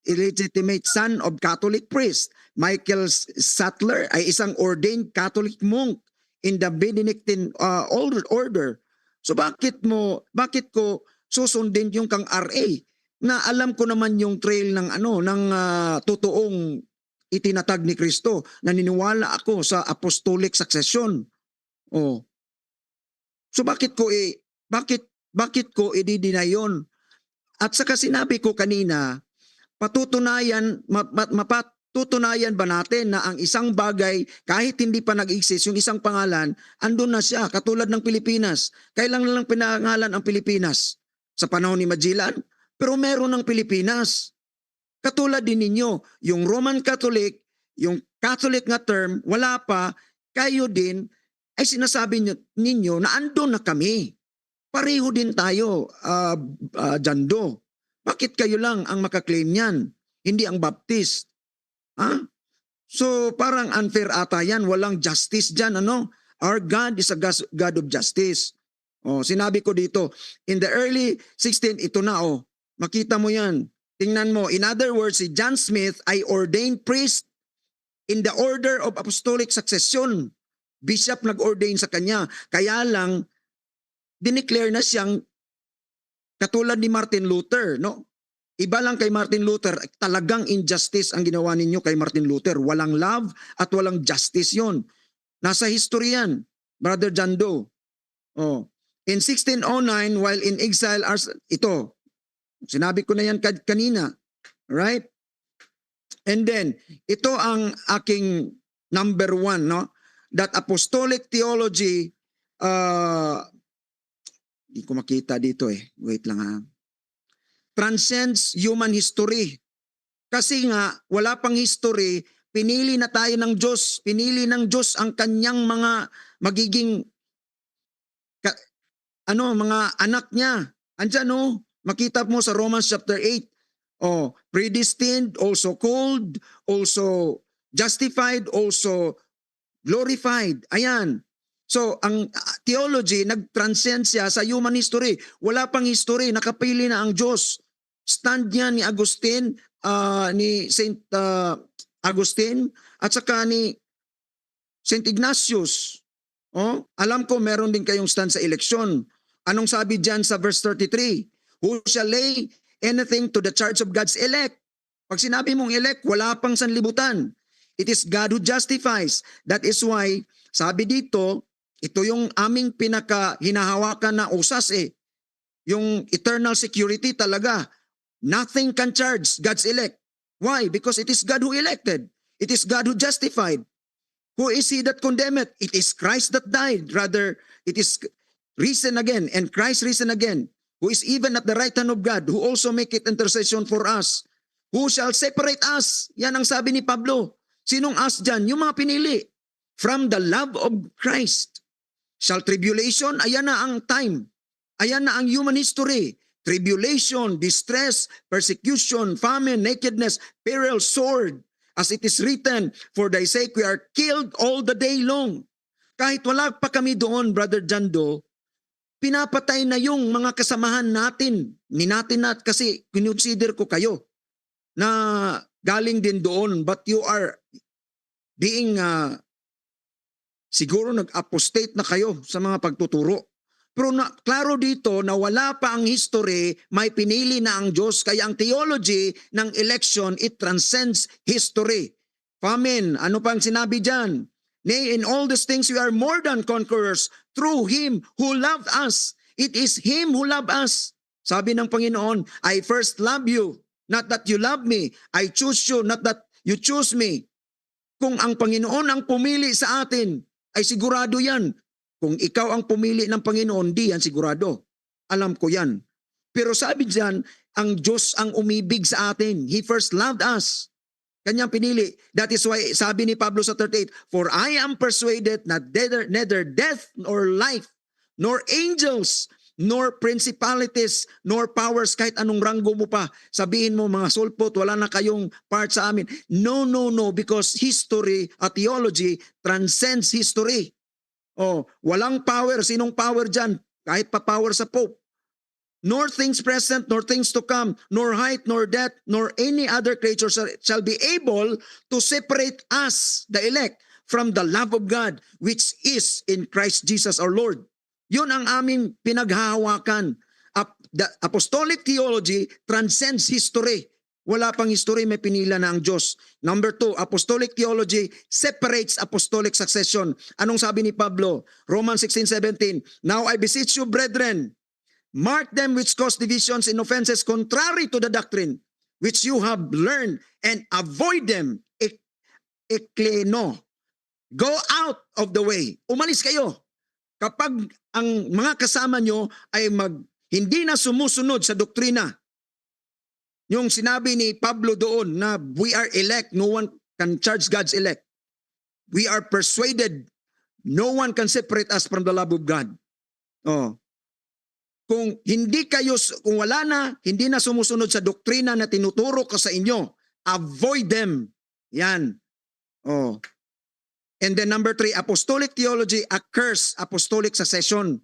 illegitimate son of Catholic priest. Michael Sattler ay isang ordained Catholic monk in the Benedictine order. So bakit ko susundin yung kang RA na alam ko naman yung trail ng totoong itinatag ni Kristo, naniniwala ako sa apostolic succession. Oh. So bakit ko i-deny yon? At saka sinabi ko kanina, patutunayan ba natin na ang isang bagay, kahit hindi pa nag-exist, yung isang pangalan, andun na siya, katulad ng Pilipinas. Kailan lang pinangalan ang Pilipinas? Sa panahon ni Magellan? Pero meron ng Pilipinas. Katulad din ninyo, yung Roman Catholic, yung Catholic nga term, wala pa, kayo din, ay sinasabi ninyo na andun na kami. Pareho din tayo, Jando. Bakit kayo lang ang makaklaim niyan? Hindi ang Baptist. So parang unfair ata yan, walang justice dyan, ano? Our God is a God of justice. Sinabi ko dito, in the early 16, ito na makita mo yan. Tingnan mo, in other words, si John Smith ay ordained priest in the order of apostolic succession. Bishop nag-ordain sa kanya. Kaya lang, dineclare na siyang katulad ni Martin Luther, no? Iba lang kay Martin Luther, talagang injustice ang ginawa ninyo kay Martin Luther. Walang love at walang justice yon. Nasa history yan, Brother John Doe. Oh. In 1609, while in exile, ito, sinabi ko na yan kanina, right? And then, ito ang aking number 1, no? That apostolic theology, hindi ko makita dito eh. Wait lang ha. Transcends human history. Kasi nga, wala pang history, pinili na tayo ng Diyos. Pinili ng Diyos ang kanyang mga magiging mga anak niya. Andiyan no, makita mo sa Romans chapter 8. Oh, predestined, also called, also justified, also glorified. Ayan. So, ang theology, nag-transcend siya sa human history. Wala pang history, nakapili na ang Diyos. Stand niya ni Agustin, ni Saint Agustin, at saka ni Saint Ignatius. Oh, alam ko meron din kayong stand sa eleksyon. Anong sabi diyan sa verse 33? Who shall lay anything to the charge of God's elect? Pag sinabi mong elect, wala pang sanlibutan. It is God who justifies. That is why, sabi dito, ito yung aming pinaka-hinahawakan na usas eh. Yung eternal security talaga. Nothing can charge God's elect. Why? Because it is God who elected. It is God who justified. Who is he that condemneth? It is Christ that died. Rather, it is risen again, and Christ risen again, who is even at the right hand of God, who also make it intercession for us. Who shall separate us? Yan ang sabi ni Pablo. Sinong us dyan? Yung mga pinili. From the love of Christ. Shall tribulation? Ayan na ang time. Ayan na ang human history. Tribulation, distress, persecution, famine, nakedness, peril, sword. As it is written, for thy sake we are killed all the day long. Kahit wala pa kami doon, Brother Jando, pinapatay na yung mga kasamahan natin. Kasi consider ko kayo na galing din doon, but you are being siguro nag-apostate na kayo sa mga pagtuturo. Pero klaro dito na wala pa ang history, may pinili na ang Diyos. Kaya ang theology ng election, it transcends history. Famine, ano pang sinabi dyan? Nay, in all these things we are more than conquerors through Him who loved us. It is Him who loved us. Sabi ng Panginoon, I first love you, not that you love me. I choose you, not that you choose me. Kung ang Panginoon ang pumili sa atin, ay sigurado yan. Kung ikaw ang pumili ng Panginoon, di yan sigurado. Alam ko yan. Pero sabi diyan, ang Diyos ang umibig sa atin. He first loved us. Kanyang pinili. That is why sabi ni Pablo sa 38, for I am persuaded that neither death nor life, nor angels, nor principalities, nor powers, kahit anong ranggo mo pa, sabihin mo mga sulpot, wala na kayong part sa amin. No, no, no, because history, theology, transcends history. Oh, walang power. Sinong power dyan? Kahit pa power sa Pope. Nor things present, nor things to come, nor height, nor depth, nor any other creature shall be able to separate us, the elect, from the love of God, which is in Christ Jesus our Lord. Yun ang aming pinaghahawakan. The apostolic theology transcends history. Wala pang history, may pinila na ang Diyos. Number 2, apostolic theology separates apostolic succession. Anong sabi ni Pablo? Romans 16:17, now I beseech you, brethren, mark them which cause divisions in offenses contrary to the doctrine, which you have learned, and avoid them. Ekleno. Go out of the way. Umalis kayo. Kapag ang mga kasama nyo ay hindi na sumusunod sa doktrina, yung sinabi ni Pablo doon na we are elect, no one can charge God's elect. We are persuaded, no one can separate us from the love of God. Oh. Kung wala na, hindi na sumusunod sa doktrina na tinuturo ko sa inyo, avoid them. Yan. Oh. And then number 3, apostolic theology occurs apostolic succession.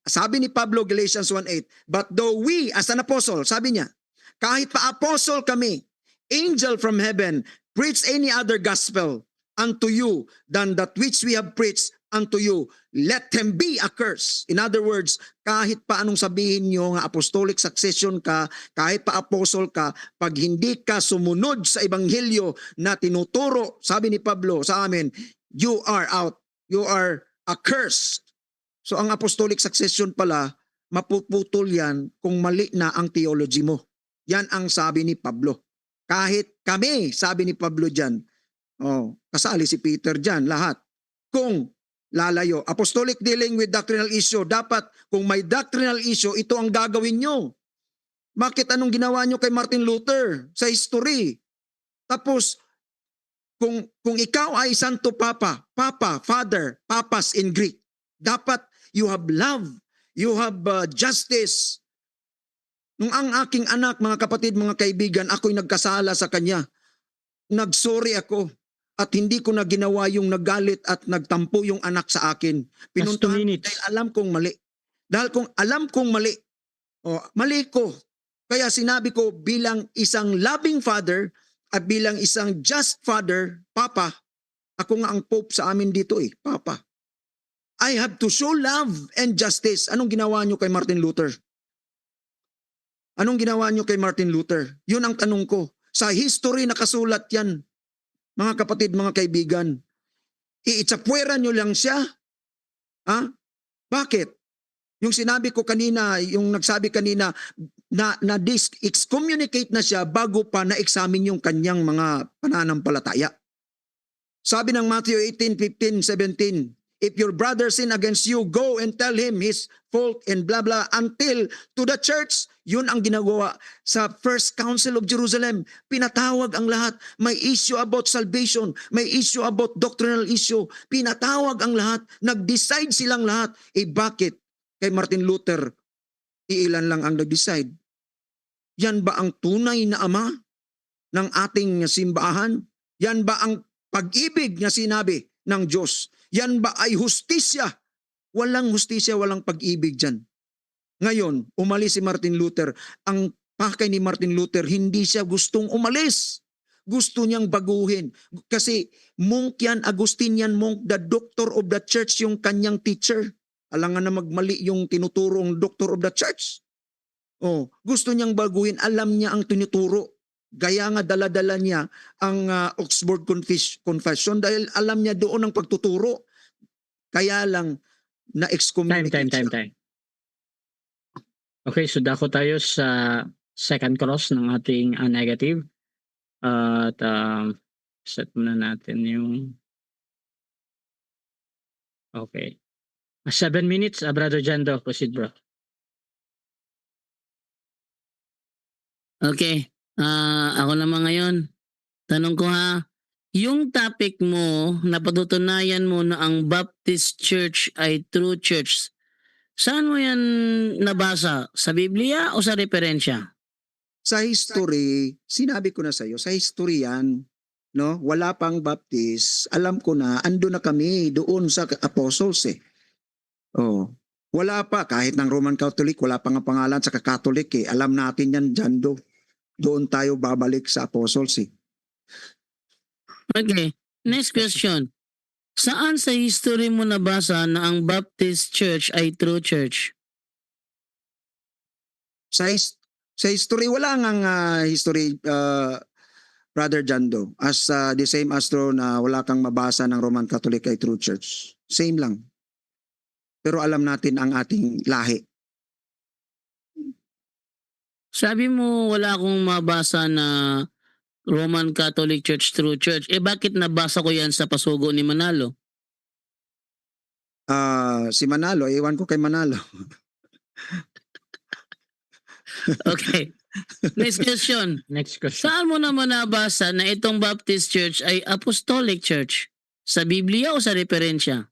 Sabi ni Pablo, Galatians 1:8, but though we, as an apostle, sabi niya, kahit pa apostle kami, angel from heaven, preach any other gospel, unto you than that which we have preached unto you, let him be accursed. In other words, kahit pa anong sabihin nyo nga apostolic succession ka, kahit pa apostle ka, pag hindi ka sumunod sa ebanghelyo na tinuturo, sabi ni Pablo sa amin, you are out. You are accursed. So ang apostolic succession pala, mapuputol yan kung mali na ang theology mo. Yan ang sabi ni Pablo. Kahit kami, sabi ni Pablo dyan, kasali si Peter dyan, lahat. Kung lalayo, apostolic dealing with doctrinal issue, dapat kung may doctrinal issue, ito ang gagawin nyo. Bakit anong ginawa nyo kay Martin Luther sa history? Tapos, kung ikaw ay Santo Papa, Father, Papas in Greek, dapat you have love, you have justice. Nung ang aking anak, mga kapatid, mga kaibigan, ako'y nagkasala sa kanya. Nagsorry ako at hindi ko na ginawa yung nagalit at nagtampo yung anak sa akin. Pinuntahan ko dahil alam kong mali. Dahil kung alam kong mali, mali ko. Kaya sinabi ko bilang isang loving father at bilang isang just father, Papa, ako nga ang Pope sa amin dito Papa. I have to show love and justice. Anong ginawa nyo kay Martin Luther? Anong ginawa nyo kay Martin Luther? Yun ang tanong ko. Sa history nakasulat yan, mga kapatid, mga kaibigan. Iitsapwera nyo lang siya? Bakit? Yung sinabi ko kanina, yung nagsabi kanina, na excommunicate na siya bago pa na-examine yung kanyang mga pananampalataya. Sabi ng Matthew 18:15, 17, if your brother sin against you, go and tell him his fault and blah blah until to the church. Yun ang ginagawa sa First Council of Jerusalem. Pinatawag ang lahat. May issue about salvation. May issue about doctrinal issue. Pinatawag ang lahat. Nag-decide silang lahat. Bakit? Kay Martin Luther, iilan lang ang nag-decide. Yan ba ang tunay na ama ng ating simbahan? Yan ba ang pag-ibig na sinabi ng Diyos? Yan ba ay hustisya? Walang hustisya, walang pag-ibig dyan. Ngayon, umalis si Martin Luther. Ang pakay ni Martin Luther, hindi siya gustong umalis. Gusto niyang baguhin. Kasi monk yan, Agustinian monk, the doctor of the church, yung kanyang teacher. Alangan na magmali yung tinuturo ng doctor of the church. Gusto niyang baguhin. Alam niya ang tinuturo. Gaya nga dala-dala niya ang Oxford Confession dahil alam niya doon ang pagtuturo. Kaya lang na-excommunicate siya. Time. Okay, so dako tayo sa second cross ng ating negative. At set muna natin yung... Okay. 7 minutes, Brother Jando. Proceed, bro. Okay. Ako naman ngayon. Tanong ko yung topic mo, napatutunayan mo na ang Baptist Church ay true church. Saan mo yan nabasa? Sa Biblia o sa referensya? Sa history, sinabi ko na sa iyo, sa history yan, no? Wala pang Baptist. Alam ko na, ando na kami doon sa apostles Wala pa, kahit ng Roman Catholic, wala pa nga pangalan sa Catholic Alam natin yan, Jando. Doon tayo babalik sa apostles Okay. Next question. Saan sa history mo nabasa na ang Baptist Church ay true church? Sa history, wala ngang history, Brother Jando. As the same as na wala kang mabasa ng Roman Catholic ay true church. Same lang. Pero alam natin ang ating lahi. Sabi mo wala akong mabasa na Roman Catholic Church true church. Bakit nabasa ko yan sa pasugo ni Manalo? Si Manalo, iwan ko kay Manalo. Okay. Next question. Saan mo naman nabasa na itong Baptist Church ay Apostolic Church? Sa Biblia o sa referensya?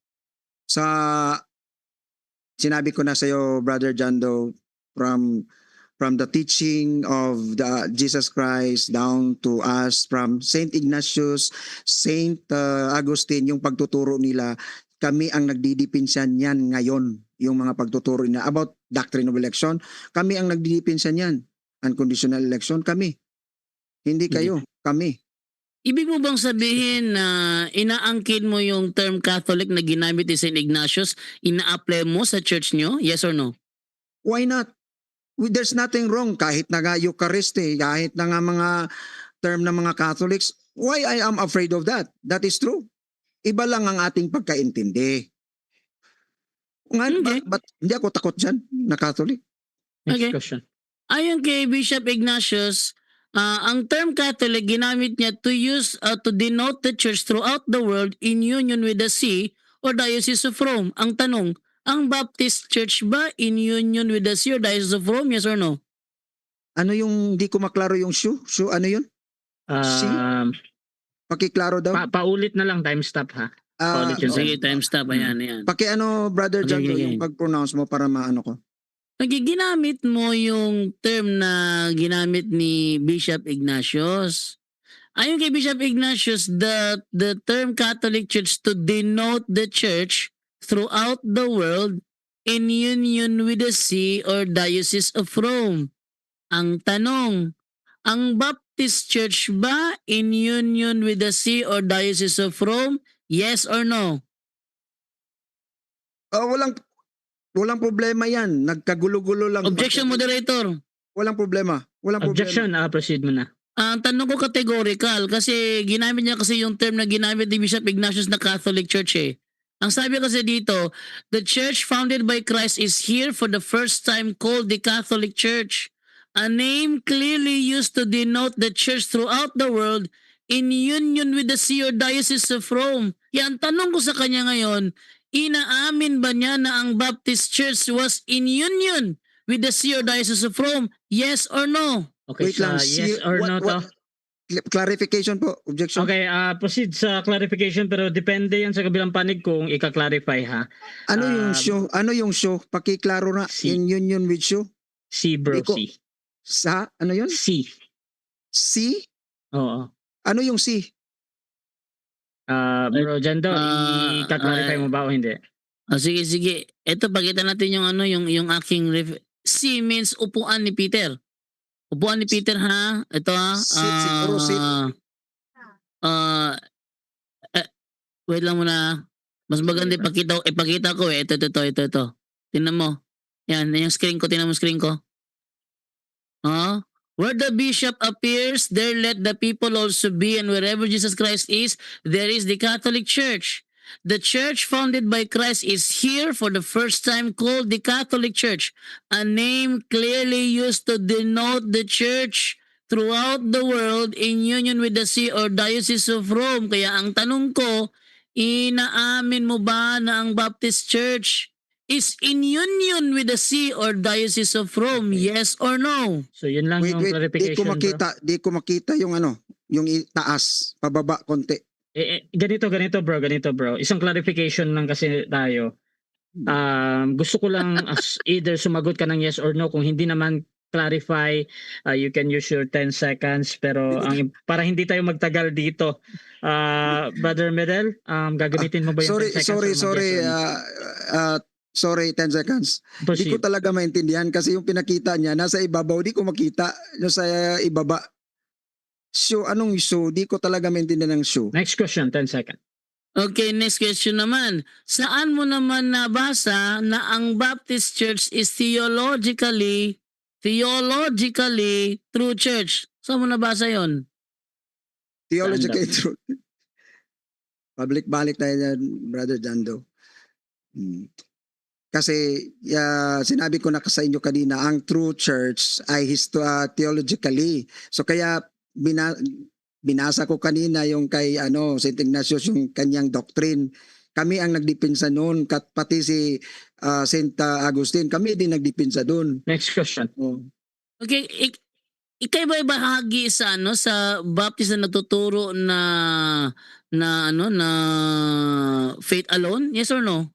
Sinabi ko na sa iyo, Brother Jando, from the teaching of the Jesus Christ down to us, from Saint Ignatius, Saint Augustine, yung pagtuturo nila, kami ang nagdidipinsan yan ngayon, yung mga pagtuturo na about doctrine of election, kami ang nagdidipinsan yan. Unconditional election, kami. Hindi kayo, kami. ibig mo bang sabihin na inaangkin mo yung term Catholic na ginamit ni St. Ignatius, ina-apply mo sa church nyo? Yes or no? Why not? There's nothing wrong kahit na nga Eucharist kahit na nga mga term ng mga Catholics. Why I am afraid of that? That is true. Iba lang ang ating pagkaintindi. Okay. But hindi ako takot dyan na Catholic. Next Okay. question. Ayon kay Bishop Ignatius, ang term Catholic ginamit niya to denote the church throughout the world in union with the see or Diocese of Rome. Ang tanong, ang Baptist Church ba in union with the see or Diocese of Rome? Yes or no? Ano yung hindi ko maklaro yung shoe? Shoe ano yun? Pakiklaro daw. Paulit na lang, time stop ha. Ah, paulit yun. Sige, time stop. Ayan. Paki-ano, Brother Okay, Jando, okay. yung pag-pronounce mo para maano ko. Ginamit mo yung term na ginamit ni Bishop Ignatius. Ayon kay Bishop Ignatius, the term Catholic Church to denote the church throughout the world in union with the see or Diocese of Rome. Ang tanong, ang Baptist Church ba in union with the see or Diocese of Rome? Yes or no? Walang problema yan. Nagkagulo-gulo lang. Objection, moderator. Walang problema. Objection, proceed mo na. Ang tanong ko categorical kasi ginamit niya kasi yung term na ginamit ni Bishop Ignatius na Catholic Church eh. Ang sabi kasi dito, the church founded by Christ is here for the first time called the Catholic Church. A name clearly used to denote the church throughout the world in union with the see or Diocese of Rome. Yan, tanong ko sa kanya ngayon, inaamin ba niya na ang Baptist Church was in union with the see or Diocese of Rome? Yes or no? Okay, Wait sa lang. yes or no to? Clarification po. Objection. Okay, proceed sa clarification pero depende yan sa kabilang panig kung ika-clarify ha. Ano yung show? Ano yung show? Pakiklaro na. Si. In union with show? C bro, Di ko- C. Sa? Ano yun? C. C? Oo. Ano yung C? Bro, Jando, Ah, ika-clarify mo ba o hindi? Sige. Ito pakita natin yung yung aking C means upuan ni Peter. Upuan ni Peter ha. Ito ha. Seat, siguro seat. Wait lang muna. Mas maganda ipakita ko eh. Ito. Tingnan mo. Yan, yung screen ko. Tingnan mo screen ko. Where the bishop appears, there let the people also be, and wherever Jesus Christ is, there is the Catholic Church. The church founded by Christ is here for the first time called the Catholic Church, a name clearly used to denote the church throughout the world in union with the see or Diocese of Rome. Kaya ang tanong ko, inaamin mo ba na ang Baptist Church is in union with the see or Diocese of Rome? Yes or no? So yun lang Wait. yung Di clarification, ko bro. makita. Di ko makita yung ano. Yung taas. Pababa konti. Ganito bro. Isang clarification lang kasi tayo. Gusto ko lang either sumagot ka ng yes or no. Kung hindi naman clarify, you can use your 10 seconds. Pero para hindi tayo magtagal dito, Brother Medel, gagamitin mo ba yung 10 seconds? Sorry, 10 seconds. Di Proceed. ko talaga maintindihan kasi yung pinakita niya nasa ibabaw, di ko makita yung sa ibaba. So, anong show? Di ko talaga maintindihan ng show. Next question, 10 seconds. Okay, next question naman. Saan mo naman nabasa na ang Baptist Church is theologically true church? Saan mo nabasa yon? Theological truth. Balik tayo dyan, Brother Jando. Kasi sinabi ko na sa inyo kanina, ang true church ay theologically. So kaya binasa ko kanina yung kay St. Ignatius, yung kanyang doctrine. Kami ang nagdipinsa noon, pati si St. Agustin, kami din nagdipinsa doon. Next question. Okay, ikay ba bahagi sa sa Baptist na nagtuturo na faith alone? Yes or no?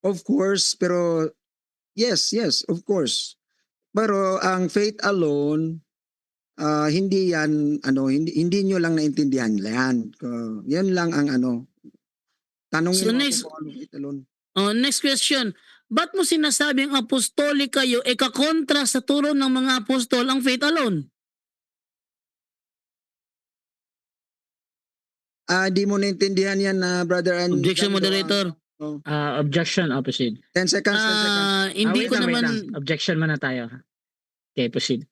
Of course, pero yes, of course. Pero ang faith alone, hindi yan hindi nyo lang naintindihan yan. Yan lang ang tanongin So mo next- ako kung ano faith alone. Next question. Ba't mo sinasabing apostolic kayo kakontra sa turo ng mga apostol ang faith alone? Di mo naintindihan yan, brother. And Objection, moderator. Objection, proceed. 10 seconds, 10 seconds. Hindi Wait ko lang, wait naman lang. Objection muna tayo. Okay, proceed.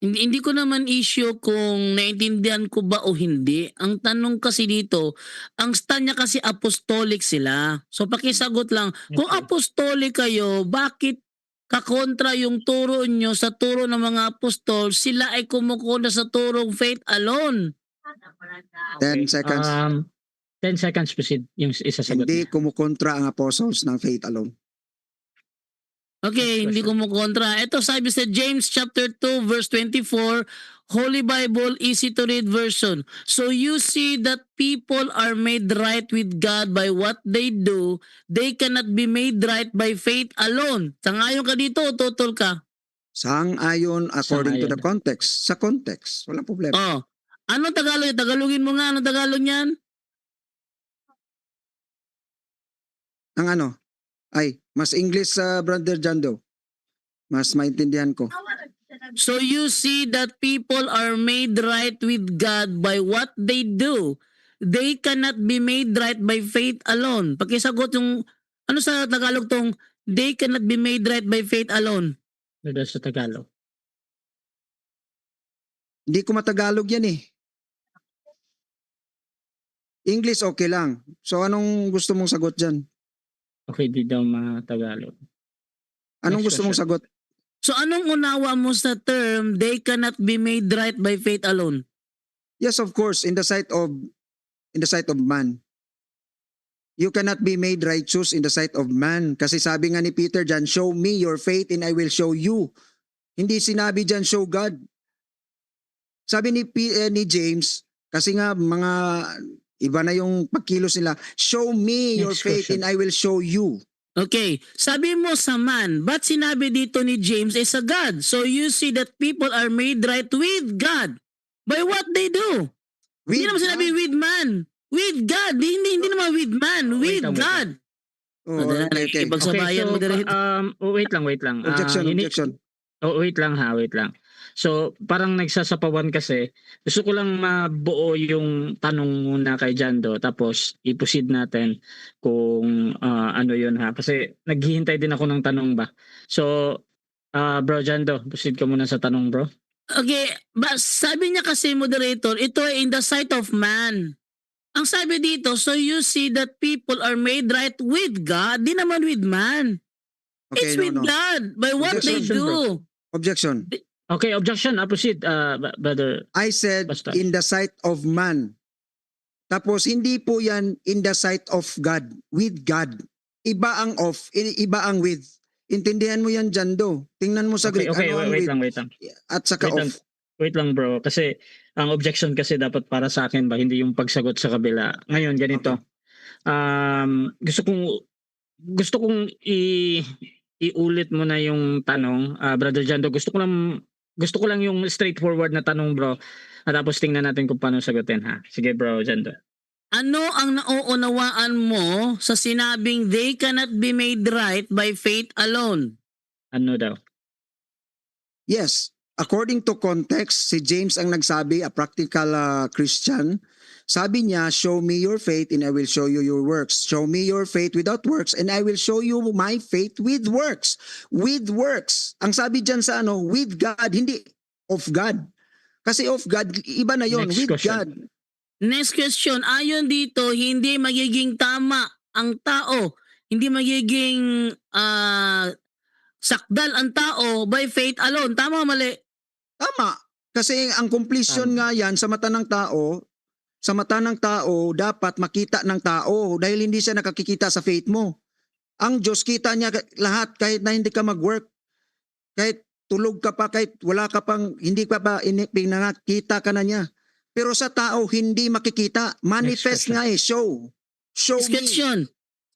hindi ko naman issue kung naintindihan ko ba o hindi. Ang tanong kasi dito, ang stand niya kasi apostolic sila. So pakisagot lang, kung Okay. apostolic kayo, bakit kakontra yung turo nyo sa turo ng mga apostol, sila ay kumukontra sa turong faith alone? 10 seconds. 10 seconds, proceed. Yung isasagot Hindi niya. kumukontra ang apostles ng faith alone. Okay, Next hindi ko question. kumukontra. Ito sabi sa James chapter 2 verse 24, Holy Bible, easy to read version. So you see that people are made right with God by what they do. They cannot be made right by faith alone. Sangayon ka dito o tutol ka? Sang-ayon according to the Sang-ayon. context. Sa context, walang problema. Oh. Ano Tagalog? Tagalogin mo nga. Ano Tagalog niyan? Ang ano? Ay, mas English sa Brother Jando. Mas maintindihan ko. So you see that people are made right with God by what they do. They cannot be made right by faith alone. Pakisagot yung, ano sa Tagalog tong, they cannot be made right by faith alone. Doon sa Tagalog. Hindi ko matagalog yan eh. English okay lang. So anong gusto mong sagot dyan? Okay, di daw Tagalog. Anong Next gusto mong question. sagot? So anong unawa mo sa term, they cannot be made right by faith alone? Yes, of course, in the sight of man. You cannot be made righteous in the sight of man. Kasi sabi nga ni Peter dyan, show me your faith and I will show you. Hindi sinabi dyan, show God. Sabi ni James, kasi nga mga iba na yung pagkilos nila, show me your Next faith question. and I will show you. Okay, sabi mo sa man, but sinabi dito ni James is sa God. So you see that people are made right with God by what they do. Hindi naman sinabi God. with man. With God. Hindi naman with man. Wait With lang, wait God. Oh, okay. Ipagsabayan mo dito. Wait lang. Objection, objection. Wait lang. So, parang nagsasapawan kasi. Gusto ko lang mabuo yung tanong muna kay Jando, tapos i-proceed natin kung ano yun ha. Kasi naghihintay din ako ng tanong ba. So, bro Jando, proceed ka muna sa tanong bro. Okay, sabi niya kasi moderator, ito ay in the sight of man. Ang sabi dito, so you see that people are made right with God, di naman with man. Okay, It's with God by what they Objection, bro. do. Objection. Okay, objection. Proceed, brother. I said Basta. in the sight of man. Tapos hindi po yan in the sight of God, with God. Iba ang of, iba ang with. Intindihan mo yan, Jando. Tingnan mo sa Okay, Greek. okay, Ano ang wait with lang. at saka Wait lang. of. Wait lang bro, kasi ang objection kasi dapat para sa akin ba, hindi yung pagsagot sa kabila. Ngayon, ganito. Gusto kong iulit mo na yung tanong, Brother Jando. Gusto ko lang yung straightforward na tanong, bro. At tapos tingnan natin kung paano sagutin, ha. Sige, bro, Jando. Ano ang nauunawaan mo sa sinabing they cannot be made right by faith alone? Ano daw? Yes. According to context, si James ang nagsabi, a practical Christian. Sabi niya, show me your faith and I will show you your works. Show me your faith without works and I will show you my faith with works. With works. Ang sabi dyan sa with God, hindi of God. Kasi of God, iba na yon. Next With question. God. Next question, ayon dito, hindi magiging tama ang tao. Hindi magiging sakdal ang tao by faith alone. Tama o mali? Tama. Kasi ang completion Tama. nga yan sa mata ng tao, dapat makita ng tao dahil hindi siya nakakikita sa faith mo. Ang Diyos kita niya lahat kahit na hindi ka mag-work. Kahit tulog ka pa, kahit wala ka pang, hindi ka pa pinakita ka na niya. Pero sa tao, hindi makikita. Manifest question. nga show. Show Next me. question.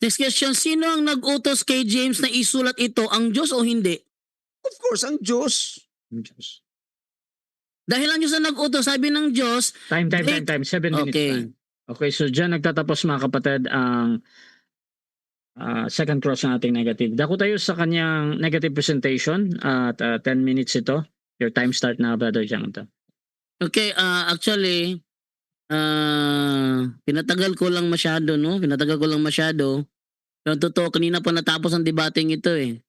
Next question, sino ang nag-utos kay James na isulat ito? Ang Diyos o hindi? Of course, ang Diyos. Dahil ang Diyos ang nag-utos, sabi ng Diyos, Time. 7 minutes okay. time. Okay, so dyan nagtatapos mga kapatid ang second cross ng ating negative. Dako tayo sa kanyang negative presentation at 10 minutes ito. Your time start na, Brother Jando. Okay, actually, Pinatagal ko lang masyado, no? Pinatagal ko lang masyado. Pero ang totoo, kanina pa natapos ang debating ito eh.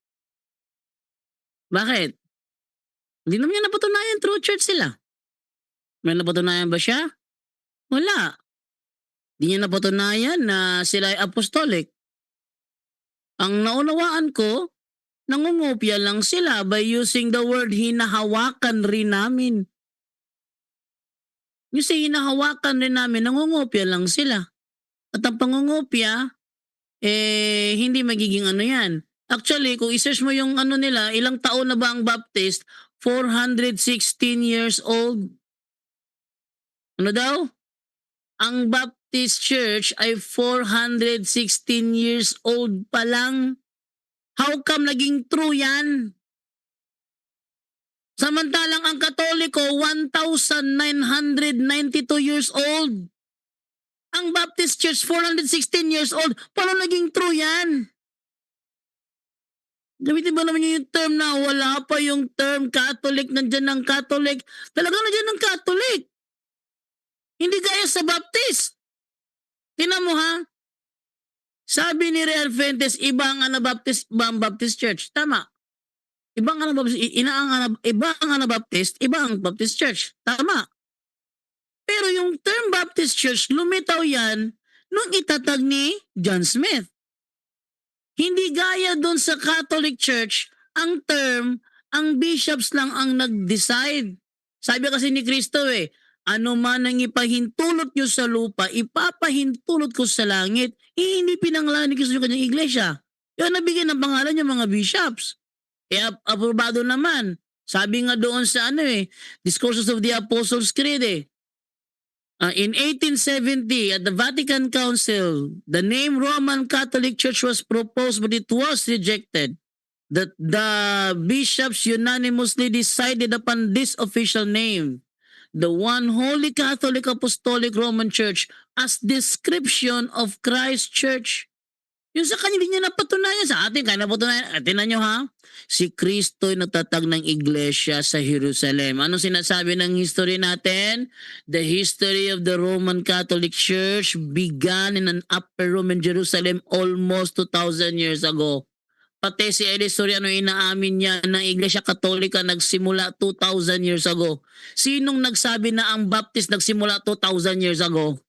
Bakit? Hindi naman niya napatunayan true church sila. May napatunayan ba siya? Wala. Hindi niya napatunayan na sila ay apostolic. Ang naunawaan ko, nangungopia lang sila by using the word hinahawakan rin namin. Yung sa hinahawakan rin namin, nangungopia lang sila. At ang pangungopia, hindi magiging ano yan. Actually, kung isearch mo yung ano nila, ilang taon na ba ang Baptist? 416 years old. Ano daw? Ang Baptist Church ay 416 years old pa lang. How come naging true yan? Samantalang ang Katoliko, 1,992 years old. Ang Baptist Church, 416 years old. Paano naging true yan? Gamitin ba naman yung term na wala pa yung term Catholic, nandyan ng Catholic. Talagang nandyan ng Catholic. Hindi gaya sa Baptist. Tingnan mo ha. Sabi ni Real Fuentes, iba ang Anabaptist, iba ang Baptist Church. Tama. Iba ang Anabaptist, iba ang Anabaptist, iba ang Baptist Church. Tama. Pero yung term Baptist Church, lumitaw yan nung itatag ni John Smith. Hindi gaya doon sa Catholic Church, ang term, ang bishops lang ang nag-decide. Sabi kasi ni Kristo ano man ang ipahintulot nyo sa lupa, ipapahintulot ko sa langit. Hindi pinangalanan ni Kristo yung kanyang iglesia. Yung nabigyan ng pangalan yung mga bishops. Aprobado naman. Sabi nga doon sa Discourses of the Apostles' Creed in 1870, at the Vatican Council, the name Roman Catholic Church was proposed but it was rejected. That the bishops unanimously decided upon this official name, the One Holy Catholic Apostolic Roman Church, as description of Christ Church. Yung sa kanya, hindi niya napatunayan. Sa atin, kaya napatunayan. Tingnan nyo ha, si Kristo ay nagtatag ng iglesia sa Jerusalem. Ano sinasabi ng history natin? The history of the Roman Catholic Church began in an upper room in Jerusalem almost 2,000 years ago. Pati si Elis Soriano inaamin niya na Iglesia Katolika nagsimula 2,000 years ago. Sinong nagsabi na ang Baptist nagsimula 2,000 years ago?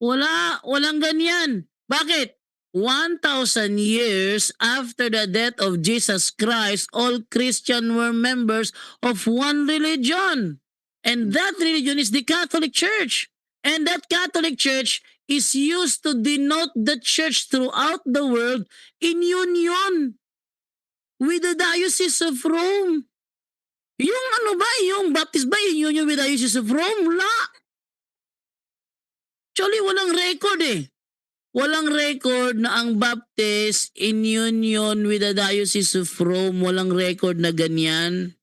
Walang ganyan. Bakit? 1,000 years after the death of Jesus Christ, all Christians were members of one religion. And that religion is the Catholic Church. And that Catholic Church is used to denote the church throughout the world in union with the Diocese of Rome. Yung yung Baptist ba, in union with the Diocese of Rome? Wala. Actually, walang record Walang record na ang Baptist in union with the Diocese of Rome. Walang record na ganyan.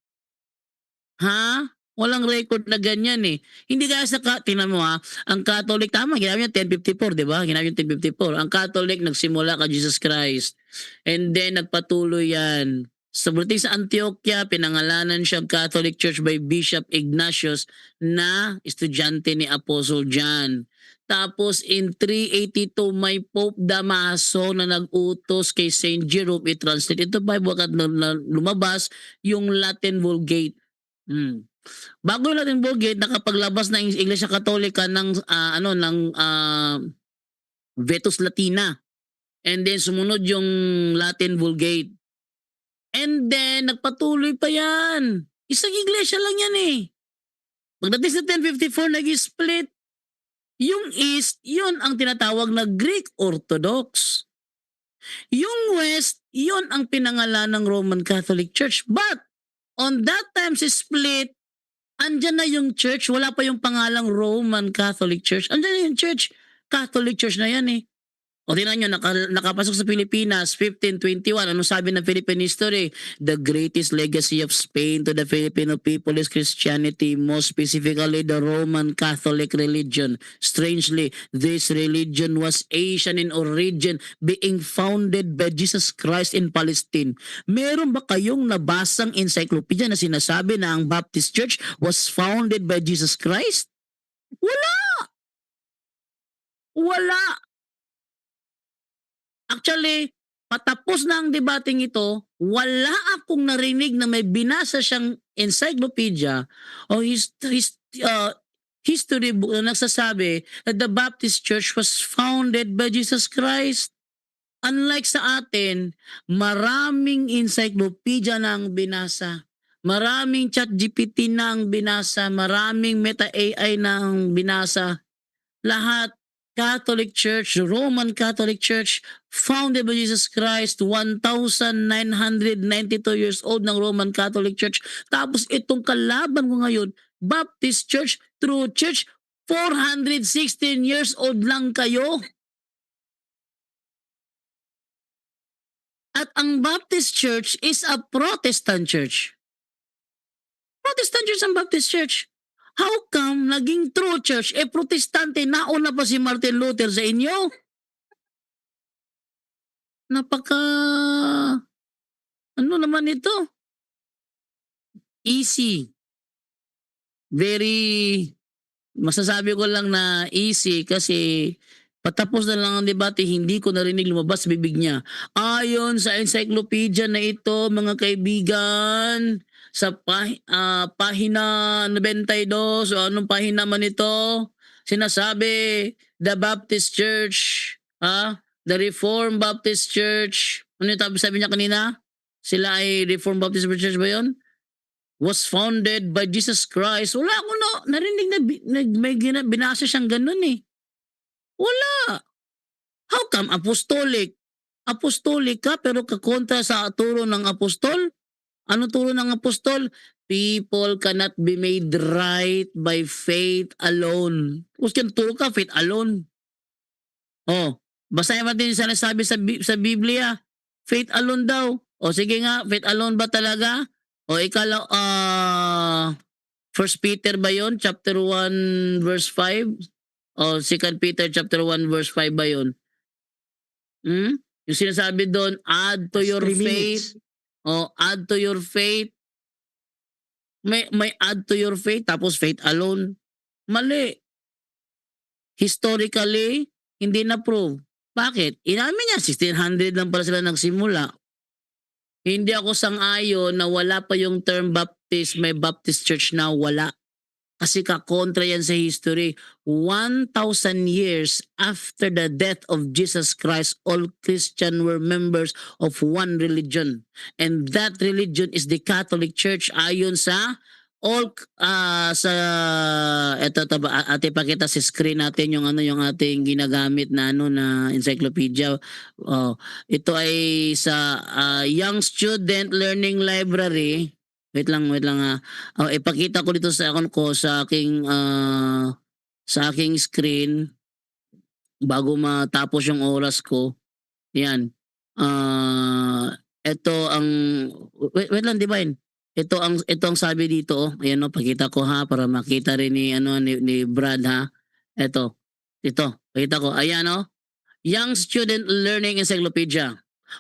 Ha? Walang record na ganyan Hindi kaya tingnan mo ang Catholic, tama, ginamit niya 1054, di ba? Ginamit niya 1054. Ang Catholic nagsimula kay Jesus Christ. And then nagpatuloy yan. Sa Antioquia, pinangalanan siyang Catholic Church by Bishop Ignatius na estudyante ni Apostle John. Tapos in 382 may Pope Damaso na nag-utos kay Saint Jerome i-translate ito Bible at lumabas yung Latin Vulgate. Bago yung Latin Vulgate, nakapaglabas na yung Iglesia Katolika ng Vetus Latina. And then sumunod yung Latin Vulgate. And then nagpatuloy pa yan. Isang iglesia lang yan Pagdating sa 1054 nag-split. Yung East, yun ang tinatawag na Greek Orthodox. Yung West, yun ang pinangalan ng Roman Catholic Church. But, on that time si split, andyan na yung church, wala pa yung pangalang Roman Catholic Church. Andyan na yung church, Catholic Church na yan O tingnan nyo, nakapasok sa Pilipinas, 1521. Ano sabi ng Philippine history? The greatest legacy of Spain to the Filipino people is Christianity, most specifically the Roman Catholic religion. Strangely, this religion was Asian in origin, being founded by Jesus Christ in Palestine. Meron ba kayong nabasang encyclopedia na sinasabi na ang Baptist Church was founded by Jesus Christ? Wala. Actually, patapos na ang debating ito, wala akong narinig na may binasa siyang encyclopedia o history book na nagsasabi that the Baptist Church was founded by Jesus Christ. Unlike sa atin, maraming encyclopedia na ang binasa. Maraming ChatGPT na ang binasa. Maraming Meta AI na ang binasa. Lahat Catholic Church, Roman Catholic Church, founded by Jesus Christ, 1,992 years old ng Roman Catholic Church. Tapos itong kalaban ko ngayon, Baptist Church, True Church, 416 years old lang kayo. At ang Baptist Church is a Protestant church. Protestant church ang Baptist Church. How come naging true church protestante nauna pa si Martin Luther sa inyo? Napaka ano naman ito? Easy. Very masasabi ko lang na easy kasi patapos na lang ang debate, hindi ko narinig lumabas sa bibig niya. Ayon sa encyclopedia na ito, mga kaibigan, sa pahina 92 o anong pahina man ito, sinasabi, the Baptist Church, the Reformed Baptist Church, ano yung sabi niya kanina? Sila ay Reformed Baptist Church ba yun? Was founded by Jesus Christ. Wala ako narinig na may binasa siyang ganun eh. Wala. How come apostolic? Apostolic ka pero kakontra sa turo ng apostol? Ano turo ng apostol? People cannot be made right by faith alone. Kung turo ka, faith alone. Oh, basahin natin yung sinasabi sa Biblia. Faith alone daw. O sige nga, faith alone ba talaga? O ikala, 1 Peter ba yun? Chapter 1 verse 5? O 2 Peter chapter 1 verse 5 ba yun? Yung sinasabi doon, add to your 3 faith. minutes. O add to your faith. May add to your faith tapos faith alone. Mali. Historically, hindi na-prove. Bakit? Inamin niya, 1600 lang pala sila nagsimula. Hindi ako sang-ayon na wala pa yung term Baptist, may Baptist Church na wala. Kasi kakontra yan sa history. 1,000 years after the death of Jesus Christ, all Christians were members of one religion. And that religion is the Catholic Church ayon sa eto ate pakita sa screen natin yung yung ating ginagamit na na encyclopedia. Ito ay sa Young Student Learning Library. Wait lang ipakita ko dito sa aking screen bago matapos yung oras ko. Yan. Ito ang wait lang Divine. Ito ang sabi dito, ayan pakita ko para makita rin ni Brad Ito. Pakita ko. Ayan Young Student Learning Encyclopedia.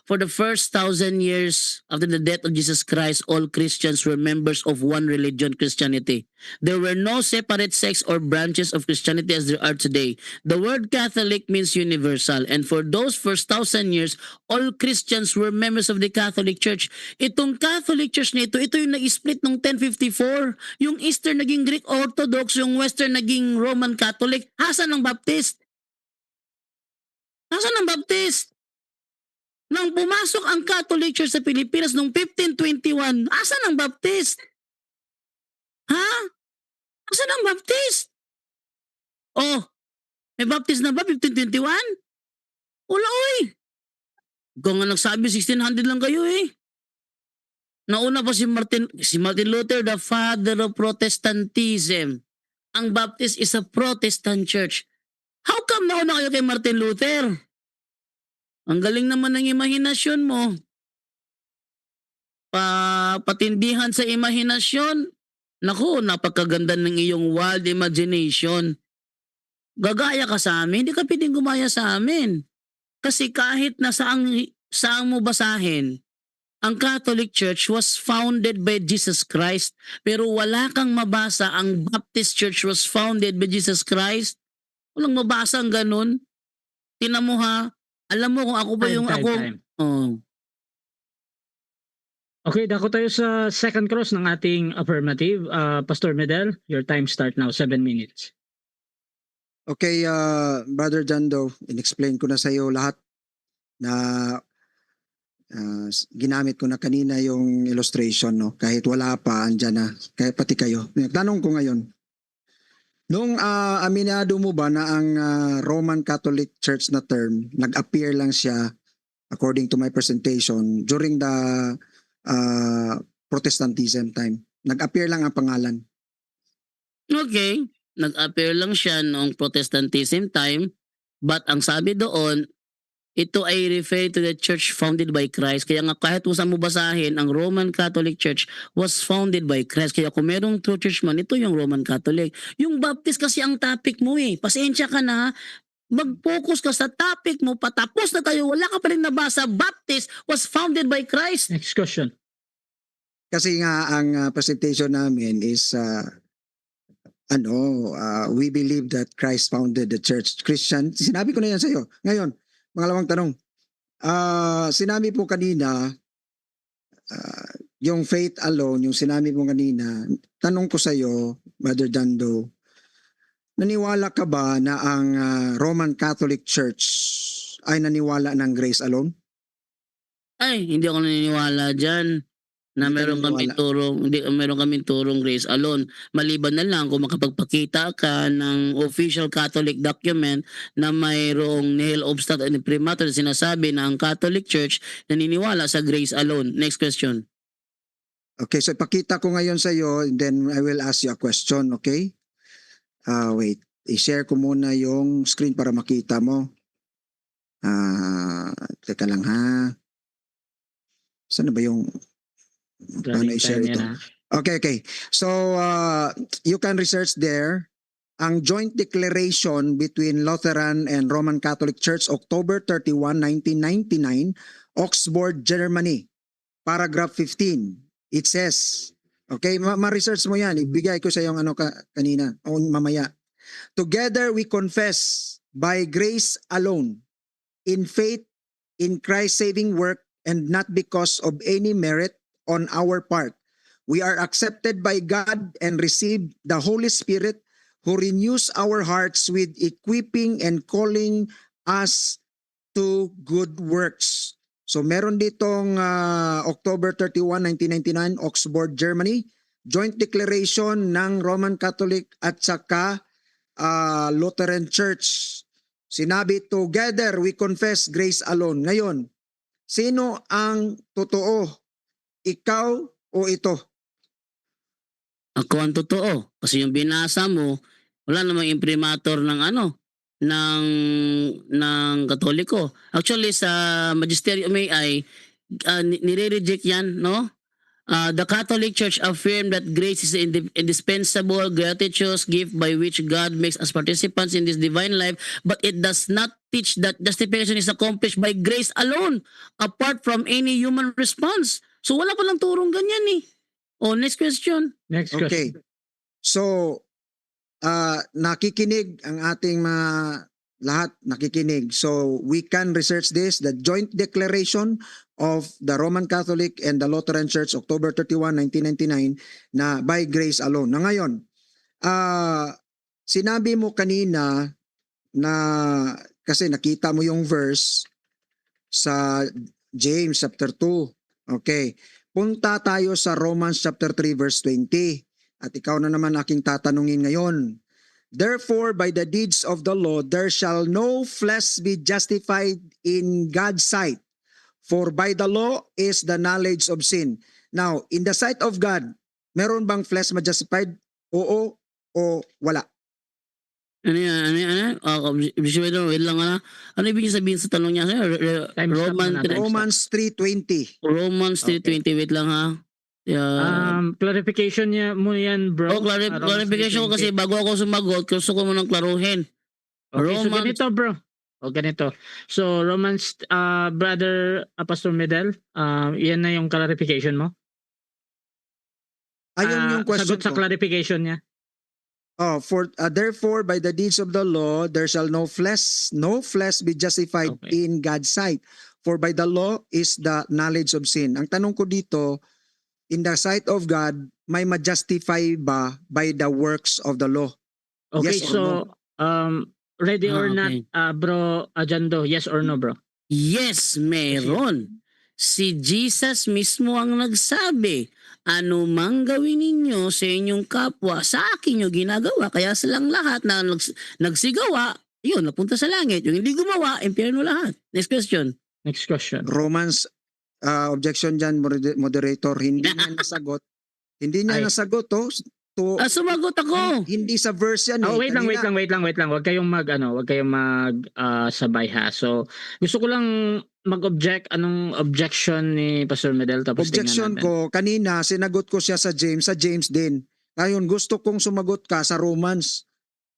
For the first 1,000 years after the death of Jesus Christ, all Christians were members of one religion, Christianity. There were no separate sects or branches of Christianity as there are today. The word Catholic means universal, and for those first 1,000 years, all Christians were members of the Catholic Church. Itong Catholic Church na ito yung nag-split ng 1054. Yung Eastern naging Greek Orthodox, yung Western naging Roman Catholic. Hasan ang Baptist? Hasan ang Baptist? Nang pumasok ang Catholic Church sa Pilipinas noong 1521, asan ang Baptist? Asan ang Baptist? May Baptist na ba 1521? Wala Kung nga nagsabi 1600 lang kayo Nauna pa si Martin Luther, the father of Protestantism. Ang Baptist is a Protestant church. How come nauna kayo kay Martin Luther? Ang galing naman ng imahinasyon mo. Patindihan sa imahinasyon. Naku, napakaganda ng iyong wild imagination. Gagaya ka sa amin, hindi ka pwedeng gumaya sa amin. Kasi kahit na saang mo basahin, ang Catholic Church was founded by Jesus Christ. Pero wala kang mabasa ang Baptist Church was founded by Jesus Christ. Walang mabasa ang ganun. Tingnan mo ha. Alam mo kung ako ba yung ako. Time. Oh. Okay, dako tayo sa second cross ng ating affirmative. Pastor Medel, your time start now, 7 minutes. Okay, Brother Jando, in-explain ko na sa iyo lahat na ginamit ko na kanina yung illustration, no? Kahit wala pa, andyan na. Kaya pati kayo. Tanong ko ngayon, nung aminado mo ba na ang Roman Catholic Church na term, nag-appear lang siya, according to my presentation, during the Protestantism time? Nag-appear lang ang pangalan. Okay. Nag-appear lang siya noong Protestantism time. But ang sabi doon, ito ay refer to the church founded by Christ. Kaya nga kahit kung saan mo basahin, ang Roman Catholic Church was founded by Christ. Kaya kung merong true church man, ito yung Roman Catholic. Yung Baptist kasi ang topic mo eh. Pasensya ka na. Mag-focus ka sa topic mo. Patapos na tayo. Wala ka pa rin nabasa. Baptist was founded by Christ. Next question. Kasi nga ang presentation namin is we believe that Christ founded the church. Christian, sinabi ko na yan sa iyo. Ngayon, pangalawang tanong. Sinabi po kanina, yung faith alone, yung sinabi po kanina, tanong ko sa iyo, Brother Jando, naniwala ka ba na ang Roman Catholic Church ay naniwala ng grace alone? Ay, hindi ako naniniwala dyan na Hindi ka meron kami naniniwala. turong, meron kami turong grace alone. Maliban na lang kung makapagpakita ka ng official Catholic document na mayroong nihil obstat and imprimatur na sinasabi na ang Catholic Church naniniwala sa grace alone. Next question. Okay, so ipakita ko ngayon sa iyo, and then I will ask you a question, okay? Wait, i-share ko muna yung screen para makita mo. Teka lang ha. Saan na ba yung paano Running i-share time ito? yan, ha? Okay. So, you can research there ang joint declaration between Lutheran and Roman Catholic Church, October 31, 1999, Augsburg, Germany. Paragraph 15. It says, okay, ma-research mo yan. Ibigay ko sa yung kanina o mamaya. Together we confess by grace alone, in faith in Christ's saving work, and not because of any merit on our part. We are accepted by God and receive the Holy Spirit who renews our hearts with equipping and calling us to good works. So meron ditong October 31, 1999, Augsburg, Germany, joint declaration ng Roman Catholic at saka Lutheran Church. Sinabi, together we confess grace alone. Ngayon, sino ang totoo? Ikaw o ito? Ako ang totoo. Kasi yung binasa mo, wala namang imprimatur ng ng Katoliko. Actually sa Magisterium ay nire-reject yan, no? The Catholic Church affirmed that grace is an indispensable, gratuitous gift by which God makes us participants in this divine life, but it does not teach that justification is accomplished by grace alone, apart from any human response. So wala palang turong ganyan eh. Oh, next question. Next Okay. question. So, nakikinig ang ating mga lahat, nakikinig. So, we can research this, the joint declaration of the Roman Catholic and the Lutheran Church, October 31, 1999, na by grace alone. Na ngayon, sinabi mo kanina na, kasi nakita mo yung verse sa James chapter 2. Okay. Punta tayo sa Romans chapter 3 verse 20. At ikaw na naman aking tatanungin ngayon. Therefore, by the deeds of the law, there shall no flesh be justified in God's sight. For by the law is the knowledge of sin. Now, in the sight of God, meron bang flesh ma-justified? Oo o wala? Ano yan? Wait lang ano ibig sabihin sa tanong niya? Time stop Roman, na natin. Romans 3:20. Romans 3:20. Wait lang ha. Clarification niya mo yan, bro. Romans Clarification ko 3:20. kasi bago ako sumagot, gusto ko munang klaruhin. Okay, so Romans- ganito, bro. O ganito. So Romans brother Pastor Medel, yan na yung clarification mo? Ayun yung question Sagot sa ko. clarification niya. Therefore by the deeds of the law there shall no flesh be justified Okay. in God's sight. For by the law is the knowledge of sin. Ang tanong ko dito, in the sight of God, may ma-justify ba by the works of the law? Okay, Yes or so no? ready or not, Okay. bro Ajando, yes or no, bro? Yes, meron. Si Jesus mismo ang nagsabi, ano mang gawin ninyo sa inyong kapwa, sa akin nyo ginagawa. Kaya silang lahat na nagsigawa, yun, napunta sa langit. Yung hindi gumawa, impyerno lahat. Next question. Next question. Romans, objection dyan, moderator, hindi niya nasagot. Hindi niya Ay. nasagot to Sumagot ako. hindi sa verse yan Oh, eh. wait lang. Huwag kayong sabay ha. So, gusto ko lang mag-object. Anong objection ni Pastor Medel? Tapos Objection tingnan natin. ko, kanina sinagot ko siya sa James din. Ngayon gusto kong sumagot ka sa Romans,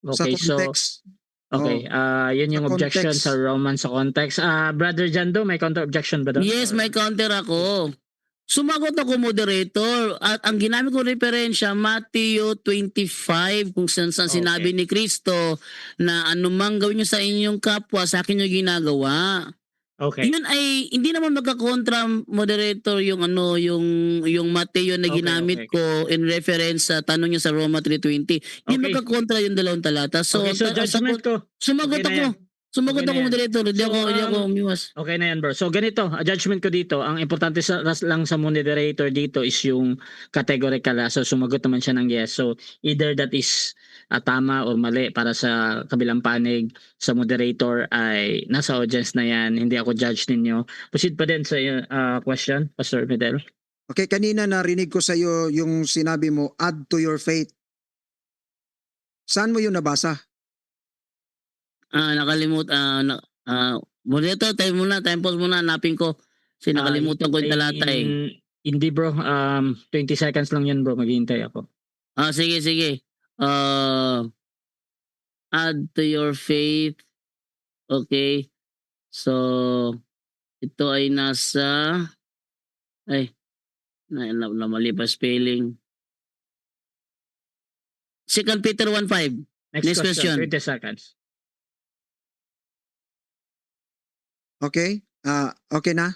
sa Okay, so context. okay, yun yung Sa objection context. sa Roman sa context. Brother Jando, may counter objection ba doon? Yes, Or- may counter ako. Sumagot ako, moderator. At ang ginamit ko referensya, Matthew 25, kung saan Okay. sinabi ni Kristo na anumang gawin nyo sa inyong kapwa, sa akin nyo ginagawa. Okay. Yun ay hindi naman magkakontra, moderator, yung Mateo na Okay, ginamit okay. ko in reference sa tanong niya sa Roma 3:20. Hindi Okay. magkakontra yung dalawang talata. So, Okay, so ang judgment ko. sumagot Okay na ako. yan. Sumagot Okay na ako, yan. moderator. Hindi So, ako umiwas. Okay na yan, bro. So ganito, judgment ko dito, ang importante lang sa moderator dito is yung categorical. So sumagot naman siya ng yes. So either that is tama or mali para sa kabilang panig sa moderator ay nasa audience na yan. Hindi ako judge ninyo. Proceed pa din sa question, Pastor Medel. Okay, kanina narinig ko sa iyo yung sinabi mo, add to your faith. Saan mo yun nabasa? Moderator, time pause muna. Hanapin ko. Kasi nakalimutan ko yung talata eh. Hindi bro, 20 seconds lang yan bro, maghihintay ako. Sige. Add to your faith. Okay. So, ito ay nasa... mali pa spelling. 2 Peter 1:5. Next question. 20 seconds. Okay? Okay na?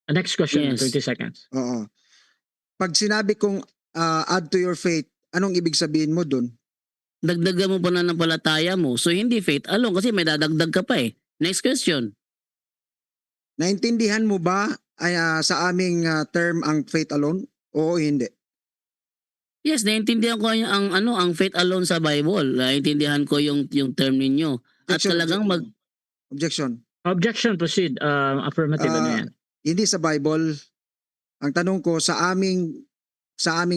Next question, Yes. 20 seconds. Oo. Pag sinabi kong add to your faith, anong ibig sabihin mo dun? Dagdagan mo pa na ng palataya mo. So, hindi faith alone kasi may dadagdag ka pa eh. Next question. Naintindihan mo ba sa aming term ang faith alone? Oo, hindi. Yes, naintindihan ko ang faith alone sa Bible. Naintindihan ko yung term ninyo. At talagang Objection. Objection, proceed. Affirmative ano yan? Hindi sa Bible. Ang tanong ko, sa aming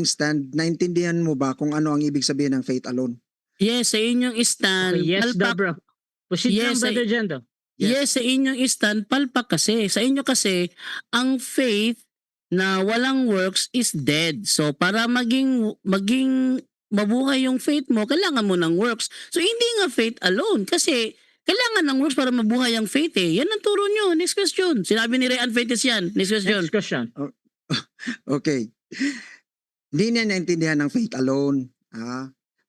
stand, naintindihan mo ba kung ano ang ibig sabihin ng faith alone? yes, sa inyong stand, Okay, yes daw bro. Proceed lang, Yes, Brother Jando. Yes, sa inyong stand, palpak kasi. Sa inyo kasi, ang faith na walang works is dead. So, para maging mabuhay yung faith mo, kailangan mo ng works. So, hindi nga faith alone. Kasi, kailangan ng works para mabuhay ang faith eh. Yan ang turo nyo. Next question. Sinabi ni Ray Adventist yan. Next question. Next question. Okay. Hindi niya naintindihan ng faith alone.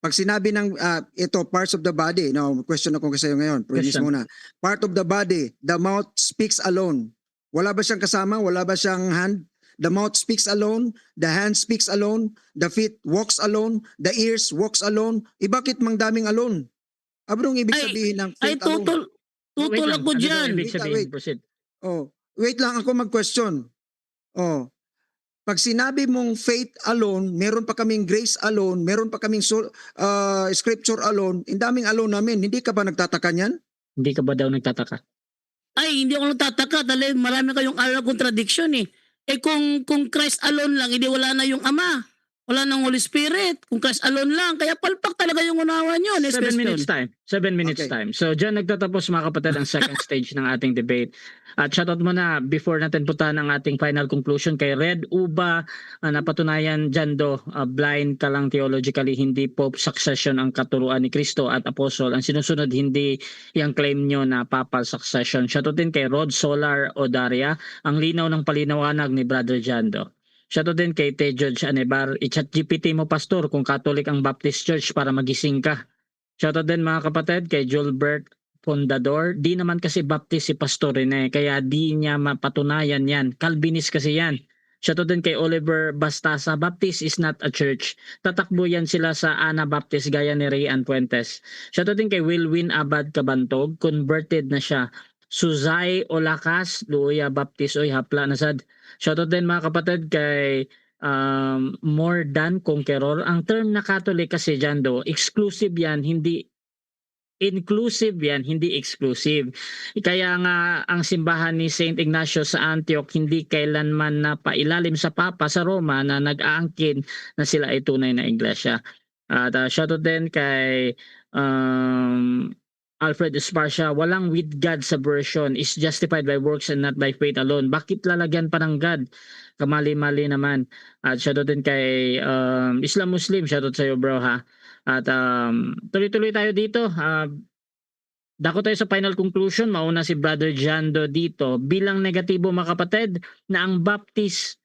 Pag sinabi ng ito, parts of the body, question ako sa iyo ngayon, premise Question. muna. Part of the body, the mouth speaks alone. Wala ba siyang kasama? Wala ba siyang hand? The mouth speaks alone, the hand speaks alone, the feet walks alone, the ears walks alone. Bakit mang daming alone? Anong ibig sabihin ng Ay, faith alone? tutol ako Ano daw dyan. ibig sabihin? Wait. Proceed. Wait lang ako mag-question. Pag sinabi mong faith alone, meron pa kaming grace alone, meron pa kaming scripture alone, ang daming alone namin. Hindi ka ba nagtataka niyan? Hindi ka ba daw nagtataka? Ay, hindi ako nagtataka dahil marami kayong aral contradiction eh. Kung Christ alone lang, hindi wala na yung Ama. Wala ng Holy Spirit. Kung Christ alone lang. Kaya palpak talaga yung unawa nyo. Next 7 question. minutes time. 7 minutes Okay. time. So, dyan nagtatapos mga kapatid ang second stage ng ating debate. At shoutout mo na before natin puntahan ang ating final conclusion kay Red Uba. Napatunayan dyan blind ka lang theologically, hindi Pope succession ang katuruan ni Kristo at Apostle. Ang sinusunod, hindi yung claim nyo na Papal succession. Shoutout din kay Rod Solar Odaria. Ang linaw ng palinawanag ni Brother Jando. Shoutout din kay T. George Anebar. I-chat GPT mo, Pastor, kung Catholic ang Baptist Church para magising ka. Shoutout din mga kapatid kay Julbert Pondador. Di naman kasi Baptist si Pastor Rene, kaya di niya mapatunayan yan. Calvinist kasi yan. Shoutout din kay Oliver Bastasa. Baptist is not a church. Tatakbo yan sila sa Anabaptist gaya ni Rayan Puentes. Shoutout din kay Wilwin Abad Kabantog. Converted na siya. Suzay Olakas, Luya Baptist, oy hapla na sad. Shoutout din mga kapatid kay More Than Conqueror. Ang term na Catholic kasi dyan exclusive yan, hindi inclusive yan, hindi exclusive. Kaya nga ang simbahan ni Saint Ignacio sa Antioch hindi kailanman napailalim sa Papa sa Roma na nag-aangkin na sila ay tunay na iglesia. At shoutout din kay Alfred Esparcia, walang with God sa version is justified by works and not by faith alone. Bakit lalagyan pa ng God? Kamali-mali naman. At shoutout din kay Islam Muslim, shoutout sa'yo bro ha. At tuloy-tuloy tayo dito. Dako tayo sa final conclusion. Mauna si Brother Jando dito. Bilang negatibo mga kapatid na ang Baptist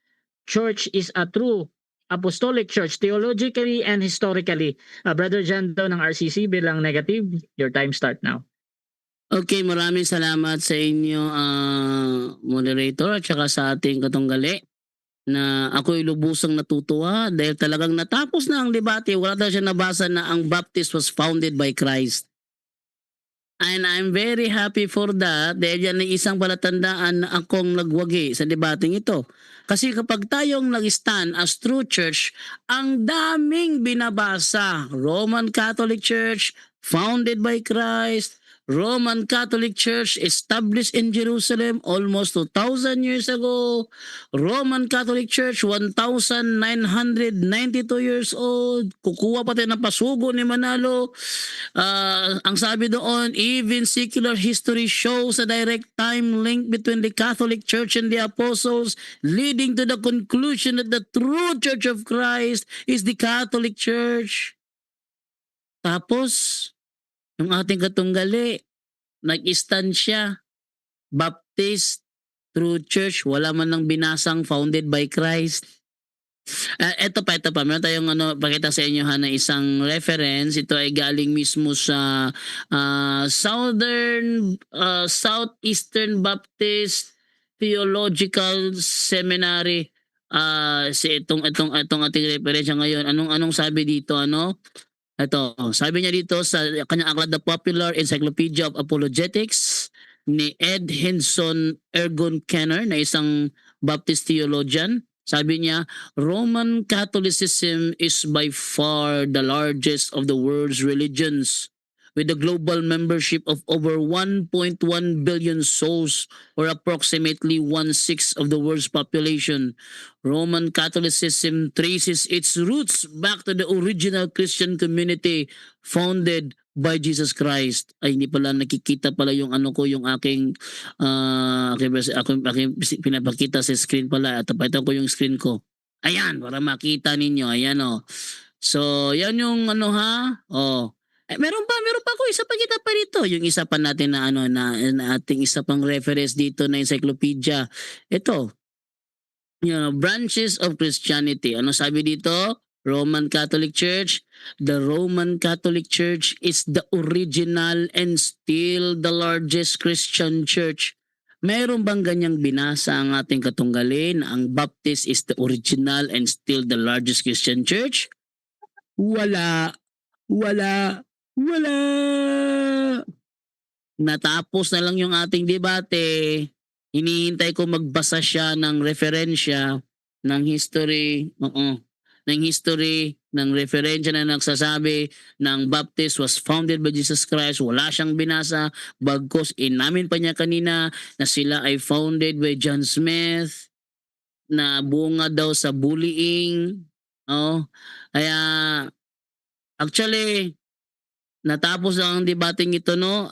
Church is a true apostolic church theologically and historically. Brother Jando ng RCC bilang negative, your time start now. Okay, maraming salamat sa inyo, moderator, at saka sa ating katunggali na ako'y lubusang natutuwa dahil talagang natapos na ang debate. Wala daw siya nabasa na ang Baptist was founded by Christ. And I'm very happy for that dahil yan ay isang palatandaan na akong nagwagi sa debating ito. Kasi kapag tayong nag-stand as true church, ang daming binabasa. Roman Catholic Church, founded by Christ. Roman Catholic Church established in Jerusalem almost 2,000 years ago. Roman Catholic Church 1,992 years old. Kukuha pa tayo ng pasugo ni Manalo. Ang sabi doon, even secular history shows a direct time link between the Catholic Church and the Apostles, leading to the conclusion that the true Church of Christ is the Catholic Church. Tapos, yung ating katunggali, nag-stand siya, Baptist, True Church, wala man lang binasang founded by Christ. Ito pa. Meron tayong pakita sa inyo na isang reference. Ito ay galing mismo sa Southeastern Baptist Theological Seminary. Itong ating referensya ngayon. Anong sabi dito, Ito, sabi niya dito sa kanyang aklat, The Popular Encyclopedia of Apologetics ni Ed Henson Ergon Kenner na isang Baptist theologian. Sabi niya, Roman Catholicism is by far the largest of the world's religions with a global membership of over 1.1 billion souls or approximately 1/6 of the world's population. Roman Catholicism traces its roots back to the original Christian community founded by Jesus Christ. Ay, hindi pala nakikita pala yung yung aking pinapakita sa screen pala. Tapatan ko yung screen ko. Ayan, para makita ninyo. Ayan So, yan yung meron pa ako isa pa kita pa dito. Yung isa pa natin na na ating isa pang reference dito na encyclopedia. Ito. Branches of Christianity. Ano sabi dito? Roman Catholic Church. The Roman Catholic Church is the original and still the largest Christian church. Meron bang ganyang binasa ang ating katunggalin na ang Baptist is the original and still the largest Christian church? Wala. Natapos na lang yung ating debate. Hinihintay ko magbasa siya ng referensya ng history. Ng referensya na nagsasabi ng Baptist was founded by Jesus Christ. Wala siyang binasa. Bagkos inamin pa niya kanina na sila ay founded by John Smith na bunga daw sa bullying. Oo. Kaya actually natapos ang debating ito, no,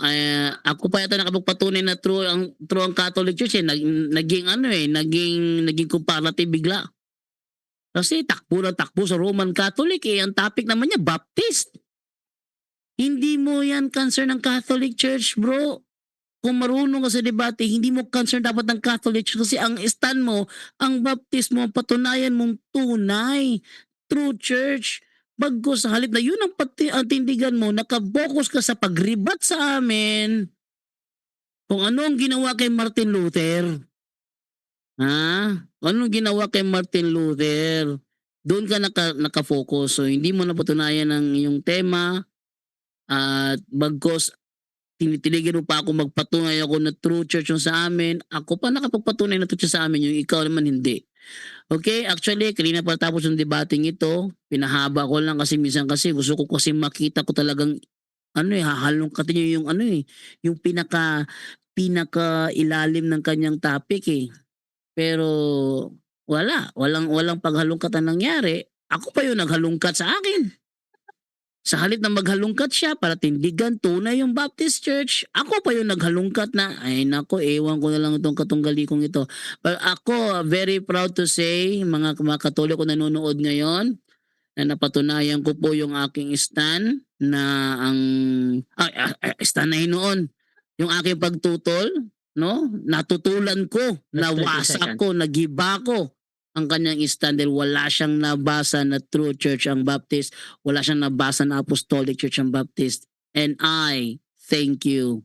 ako pa yata nakapagpatunay na true ang Catholic Church, naging ano, naging comparative bigla. Kasi takbo ng takbo sa Roman Catholic, ang topic naman niya Baptist. Hindi mo yan concern ng Catholic Church, bro. Kung marunong ka sa debate, hindi mo concern dapat ng Catholic Church kasi ang stand mo, ang baptismo, patunayan mong tunay, true church. Bagkus sa halip na yun ang tindigan mo, nakabokus ka sa pagribat sa amin kung ano ang ginawa kay Martin Luther. Ha? Anong ginawa kay Martin Luther? Doon ka nakafocus. So hindi mo napatunayan ang iyong tema at bagkus tinitiligan mo pa ako magpatunay ako na true church yung sa amin. Ako pa nakapagpatunay na true church sa amin, yung ikaw naman hindi. Okay, actually, kanina pa tapos yung debating ito, pinahaba ko lang kasi minsan kasi gusto ko kasi makita ko talagang hahalongkatin niyo yung yung pinaka ilalim ng kanyang topic eh. Pero walang paghalongkat ang nangyari. Ako pa yung naghalongkat sa akin. Sa halip na maghalungkat siya para tindigan tunay yung Baptist Church, ako pa yung naghalungkat na, ay nako, ewan ko na lang itong katunggalikong ito. But ako, very proud to say, mga Katoliko nanonood ngayon, na napatunayan ko po yung aking stand na stand na noon. Yung aking pagtutol, no? Natutulan ko, Last 30 nawasak seconds. ko, nagiba ko ang kanyang stand dahil wala siyang nabasa na true church ang Baptist, wala siyang nabasa na apostolic church ang Baptist. And I thank you.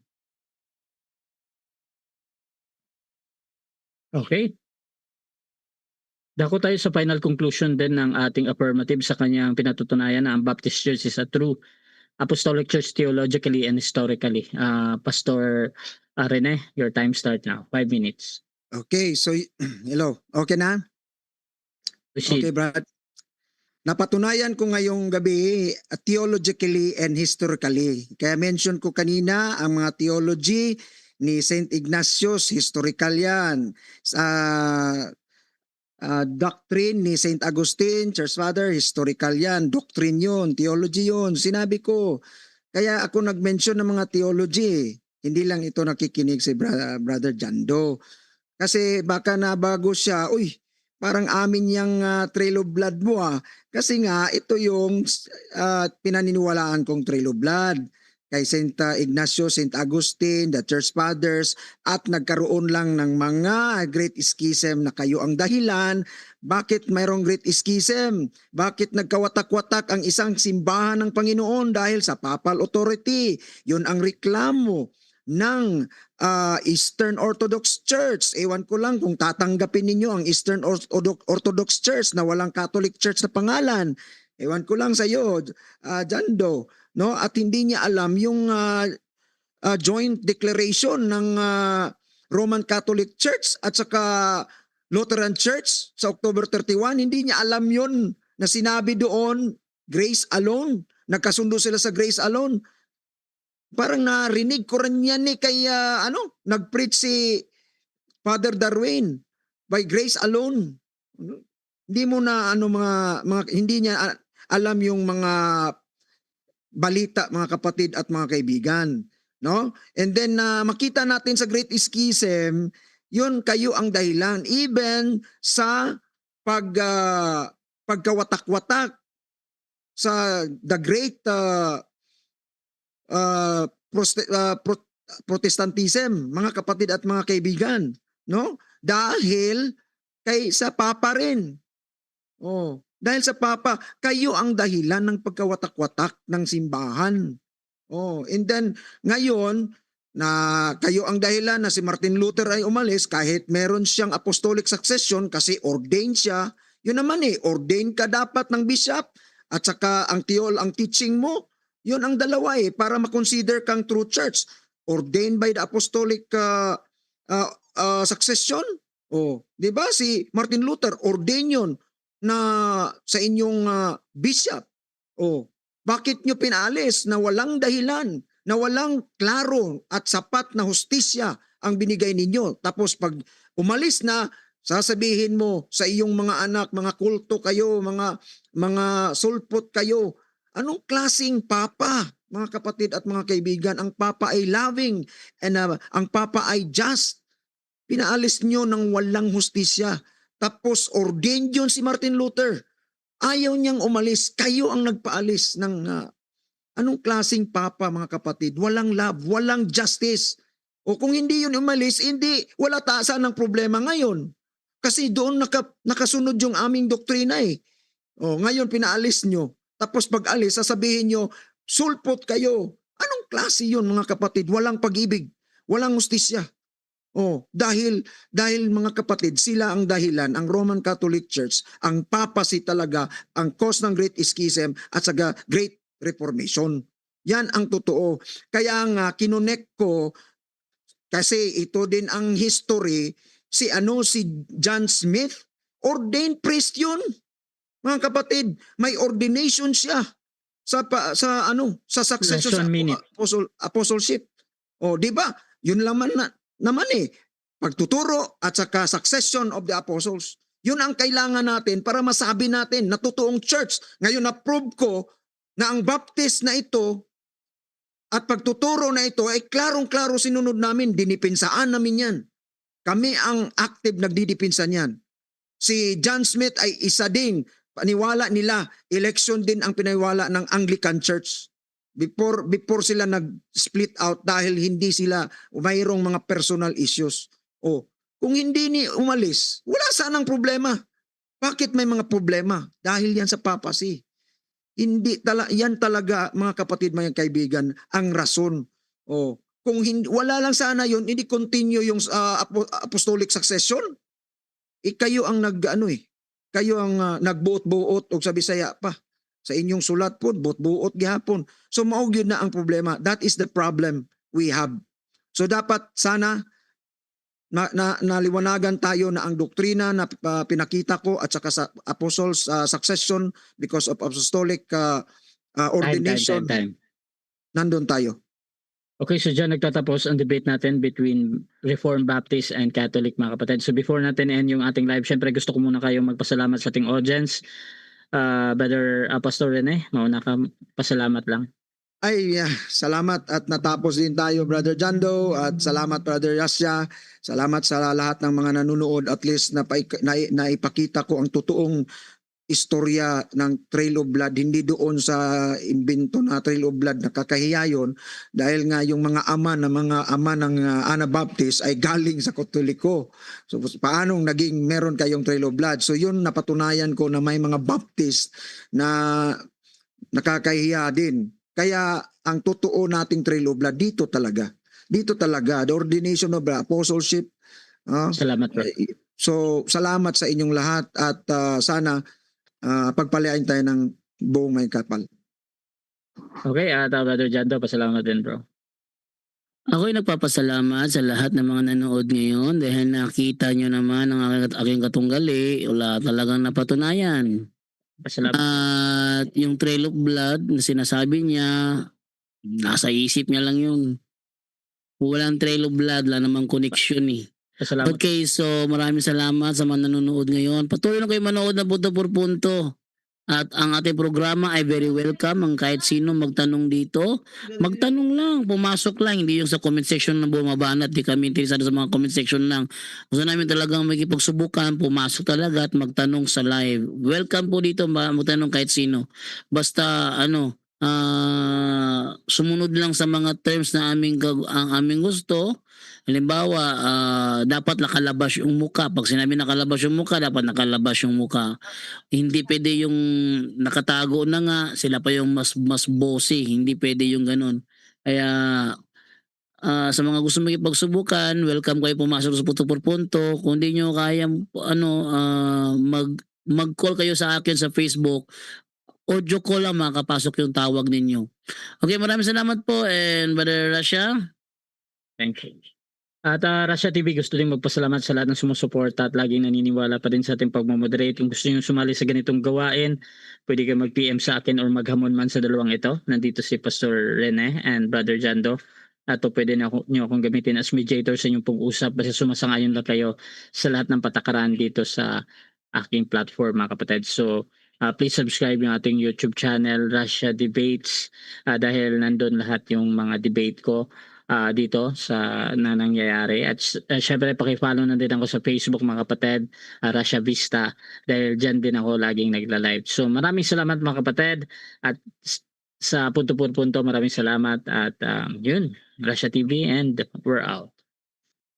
Okay. Dako tayo sa final conclusion din ng ating affirmative sa kanyang pinatutunayan na ang Baptist Church is a true apostolic church theologically and historically. Pastor Rene, your time start now. 5 minutes. Okay, so hello. Okay na? Proceed. Okay, Brad. Napatunayan ko ngayong gabi theologically and historically. Kaya mention ko kanina ang mga theology ni St. Ignatius, historical yan. Doctrine ni St. Augustine, Church Father, historical yan. Doctrine yun, theology yun. Sinabi ko. Kaya ako nag-mention ng mga theology. Hindi lang ito nakikinig si Brother Jando. Kasi baka nabago siya, parang amin yung trail of blood mo Kasi nga, ito yung pinaniniwalaan kong trail of blood. Kay St. Ignatius, St. Augustine, the Church Fathers, at nagkaroon lang ng mga great schism na kayo ang dahilan. Bakit mayroong great schism? Bakit nagkawatak-watak ang isang simbahan ng Panginoon dahil sa papal authority? Yun ang reklamo ng Eastern Orthodox Church. Ewan ko lang kung tatanggapin ninyo ang Eastern Orthodox Church na walang Catholic Church na pangalan. Ewan ko lang sa iyo, Jando, no? At hindi niya alam yung joint declaration ng Roman Catholic Church at saka Lutheran Church sa October 31. Hindi niya alam yun na sinabi doon, grace alone. Nagkasundo sila sa grace alone. Parang narinig ko rin yan kay nag-preach si Father Darwin by grace alone. Hindi mo na mga hindi niya alam yung mga balita, mga kapatid at mga kaibigan, no? And then makita natin sa Great Schism, yun kayo ang dahilan even sa pagkawatak-watak sa the great Protestantism, mga kapatid at mga kaibigan, no? Dahil kay sa Papa rin. Dahil sa Papa, kayo ang dahilan ng pagkawatak-watak ng simbahan. And then ngayon na kayo ang dahilan na si Martin Luther ay umalis kahit meron siyang apostolic succession kasi ordained siya. Yun naman ordained ka dapat ng bishop at saka ang teaching mo. Yun ang dalawa para makonsider kang true church. Ordained by the apostolic succession. Di ba si Martin Luther, ordained yun na sa inyong bishop. Bakit nyo pinaalis na walang dahilan, na walang klaro at sapat na hustisya ang binigay ninyo? Tapos pag umalis na, sasabihin mo sa iyong mga anak, mga kulto kayo, mga sulpot kayo, anong klaseng papa, mga kapatid at mga kaibigan? Ang papa ay loving and ang papa ay just. Pinaalis nyo ng walang hustisya. Tapos ordained yun si Martin Luther. Ayaw niyang umalis. Kayo ang nagpaalis ng anong klaseng papa, mga kapatid? Walang love, walang justice. O kung hindi yun umalis, hindi, wala taasan ng problema ngayon. Kasi doon nakasunod yung aming doktrina eh. O, ngayon pinaalis nyo. Tapos pag alis, sasabihin nyo, sulpot kayo. Anong klase yun, mga kapatid? Walang pag-ibig, walang hustisya. Oh, dahil mga kapatid, sila ang dahilan, ang Roman Catholic Church, ang papacy talaga, ang cause ng Great Schism at saka Great Reformation. Yan ang totoo. Kaya nga kinonect ko kasi ito din ang history si John Smith, ordained priest yun. Mga kapatid, may ordination siya sa succession sa Lesson minute. apostleship. Oh, di ba? Yun naman eh, pagtuturo at saka succession of the apostles. Yun ang kailangan natin para masabi natin na totoong church. Ngayon na-prove ko na ang baptist na ito at pagtuturo na ito ay klarong-klaro sinunod namin. Dinipinsaan namin yan. Kami ang active nagdidipinsa niyan. Si John Smith ay isa din. Paniwala nila, election din ang paniwala ng Anglican Church. Before sila nag-split out dahil hindi sila mayroong mga personal issues. O, kung hindi ni umalis, wala sanang problema. Bakit may mga problema? Dahil yan sa papacy. Yan talaga, mga kapatid, mga kaibigan, ang rason. O, kung wala lang sana yun, hindi continue yung apostolic succession. Kayo ang kayo ang nagbuot-buot o sa Bisaya pa. Sa inyong sulat po, buot-buot gihapon. So maog yun na ang problema. That is the problem we have. So dapat sana naliwanagan tayo na ang doktrina na pinakita ko at saka sa apostles succession because of apostolic ordination. Time. Nandun tayo. Okay, so dyan nagtatapos ang debate natin between Reformed Baptist and Catholic, mga kapatid. So before natin end yung ating live, syempre gusto ko muna kayong magpasalamat sa ating audience. Brother Pastor Rene, mauna ka, pasalamat lang. Ay, salamat at natapos din tayo, Brother Jando, at salamat, Brother Yasya. Salamat sa lahat ng mga nanonood. At least naipakita ko ang totoong istorya ng Trail of Blood, hindi doon sa imbento na Trail of Blood, nakakahiya yun dahil nga yung mga ama ng Anabaptist ay galing sa Katoliko. So paanong meron kayong Trail of Blood? So yun, napatunayan ko na may mga Baptist na nakakahiya din. Kaya ang totoo nating Trail of Blood dito talaga, the ordination of the apostleship. Salamat, bro. So salamat sa inyong lahat at sana pagpalain tayo ng buong may kapal. Okay, Brother Jando, pasalamat din, bro. Ako'y nagpapasalamat sa lahat ng mga nanood ngayon dahil nakita nyo naman ang aking katunggali. Wala talagang napatunayan. Pasalamat. At yung Trail of Blood na sinasabi niya, nasa isip niya lang yun. Walang Trail of Blood, wala namang connection eh. Pasalamat. Okay, so maraming salamat sa mga nanonood ngayon. Patuloy na kayo manood na punto por punto. At ang ating programa ay very welcome. Ang kahit sino magtanong dito, magtanong lang, pumasok lang. Hindi yung sa comment section na bumabanat. Di kami interesado sa mga comment section lang. Gusto namin talagang magkipagsubukan, pumasok talaga at magtanong sa live. Welcome po dito, magtanong kahit sino. Basta sumunod lang sa mga terms na ang aming gusto. Halimbawa, dapat nakalabas yung muka. Pag sinabi nakalabas yung muka, dapat nakalabas yung muka. Hindi pwede yung nakatago na nga, sila pa yung mas bossy. Hindi pwede yung ganun. Kaya sa mga gusto magpagsubukan, welcome kayo pumasok sa Punto por Punto. Kung hindi nyo kaya mag-call kayo sa akin sa Facebook, audio call lang, makakapasok yung tawag ninyo. Okay, maraming salamat po, and Brother Rasha. Thank you. At Rasha TV, gusto din magpasalamat sa lahat ng sumusuporta at laging naniniwala pa din sa ating pagmamoderate. Kung gusto nyo sumali sa ganitong gawain, pwede kayo mag-PM sa akin or maghamon man sa dalawang ito. Nandito si Pastor Rene and Brother Jando. at pwede nyo akong gamitin as mediator sa inyong pag-usap kasi sumasangayon lang kayo sa lahat ng patakaran dito sa aking platform mga kapatid. So please subscribe yung ating YouTube channel, Russia Debates, dahil nandun lahat yung mga debate ko dito sa na nangyayari. At syempre paki-follow na din ako sa Facebook mga kapatid, Russia Vista, dahil dyan din ako laging nagla-live. So maraming salamat mga kapatid, at sa punto maraming salamat, at yun, Russia TV, and we're out.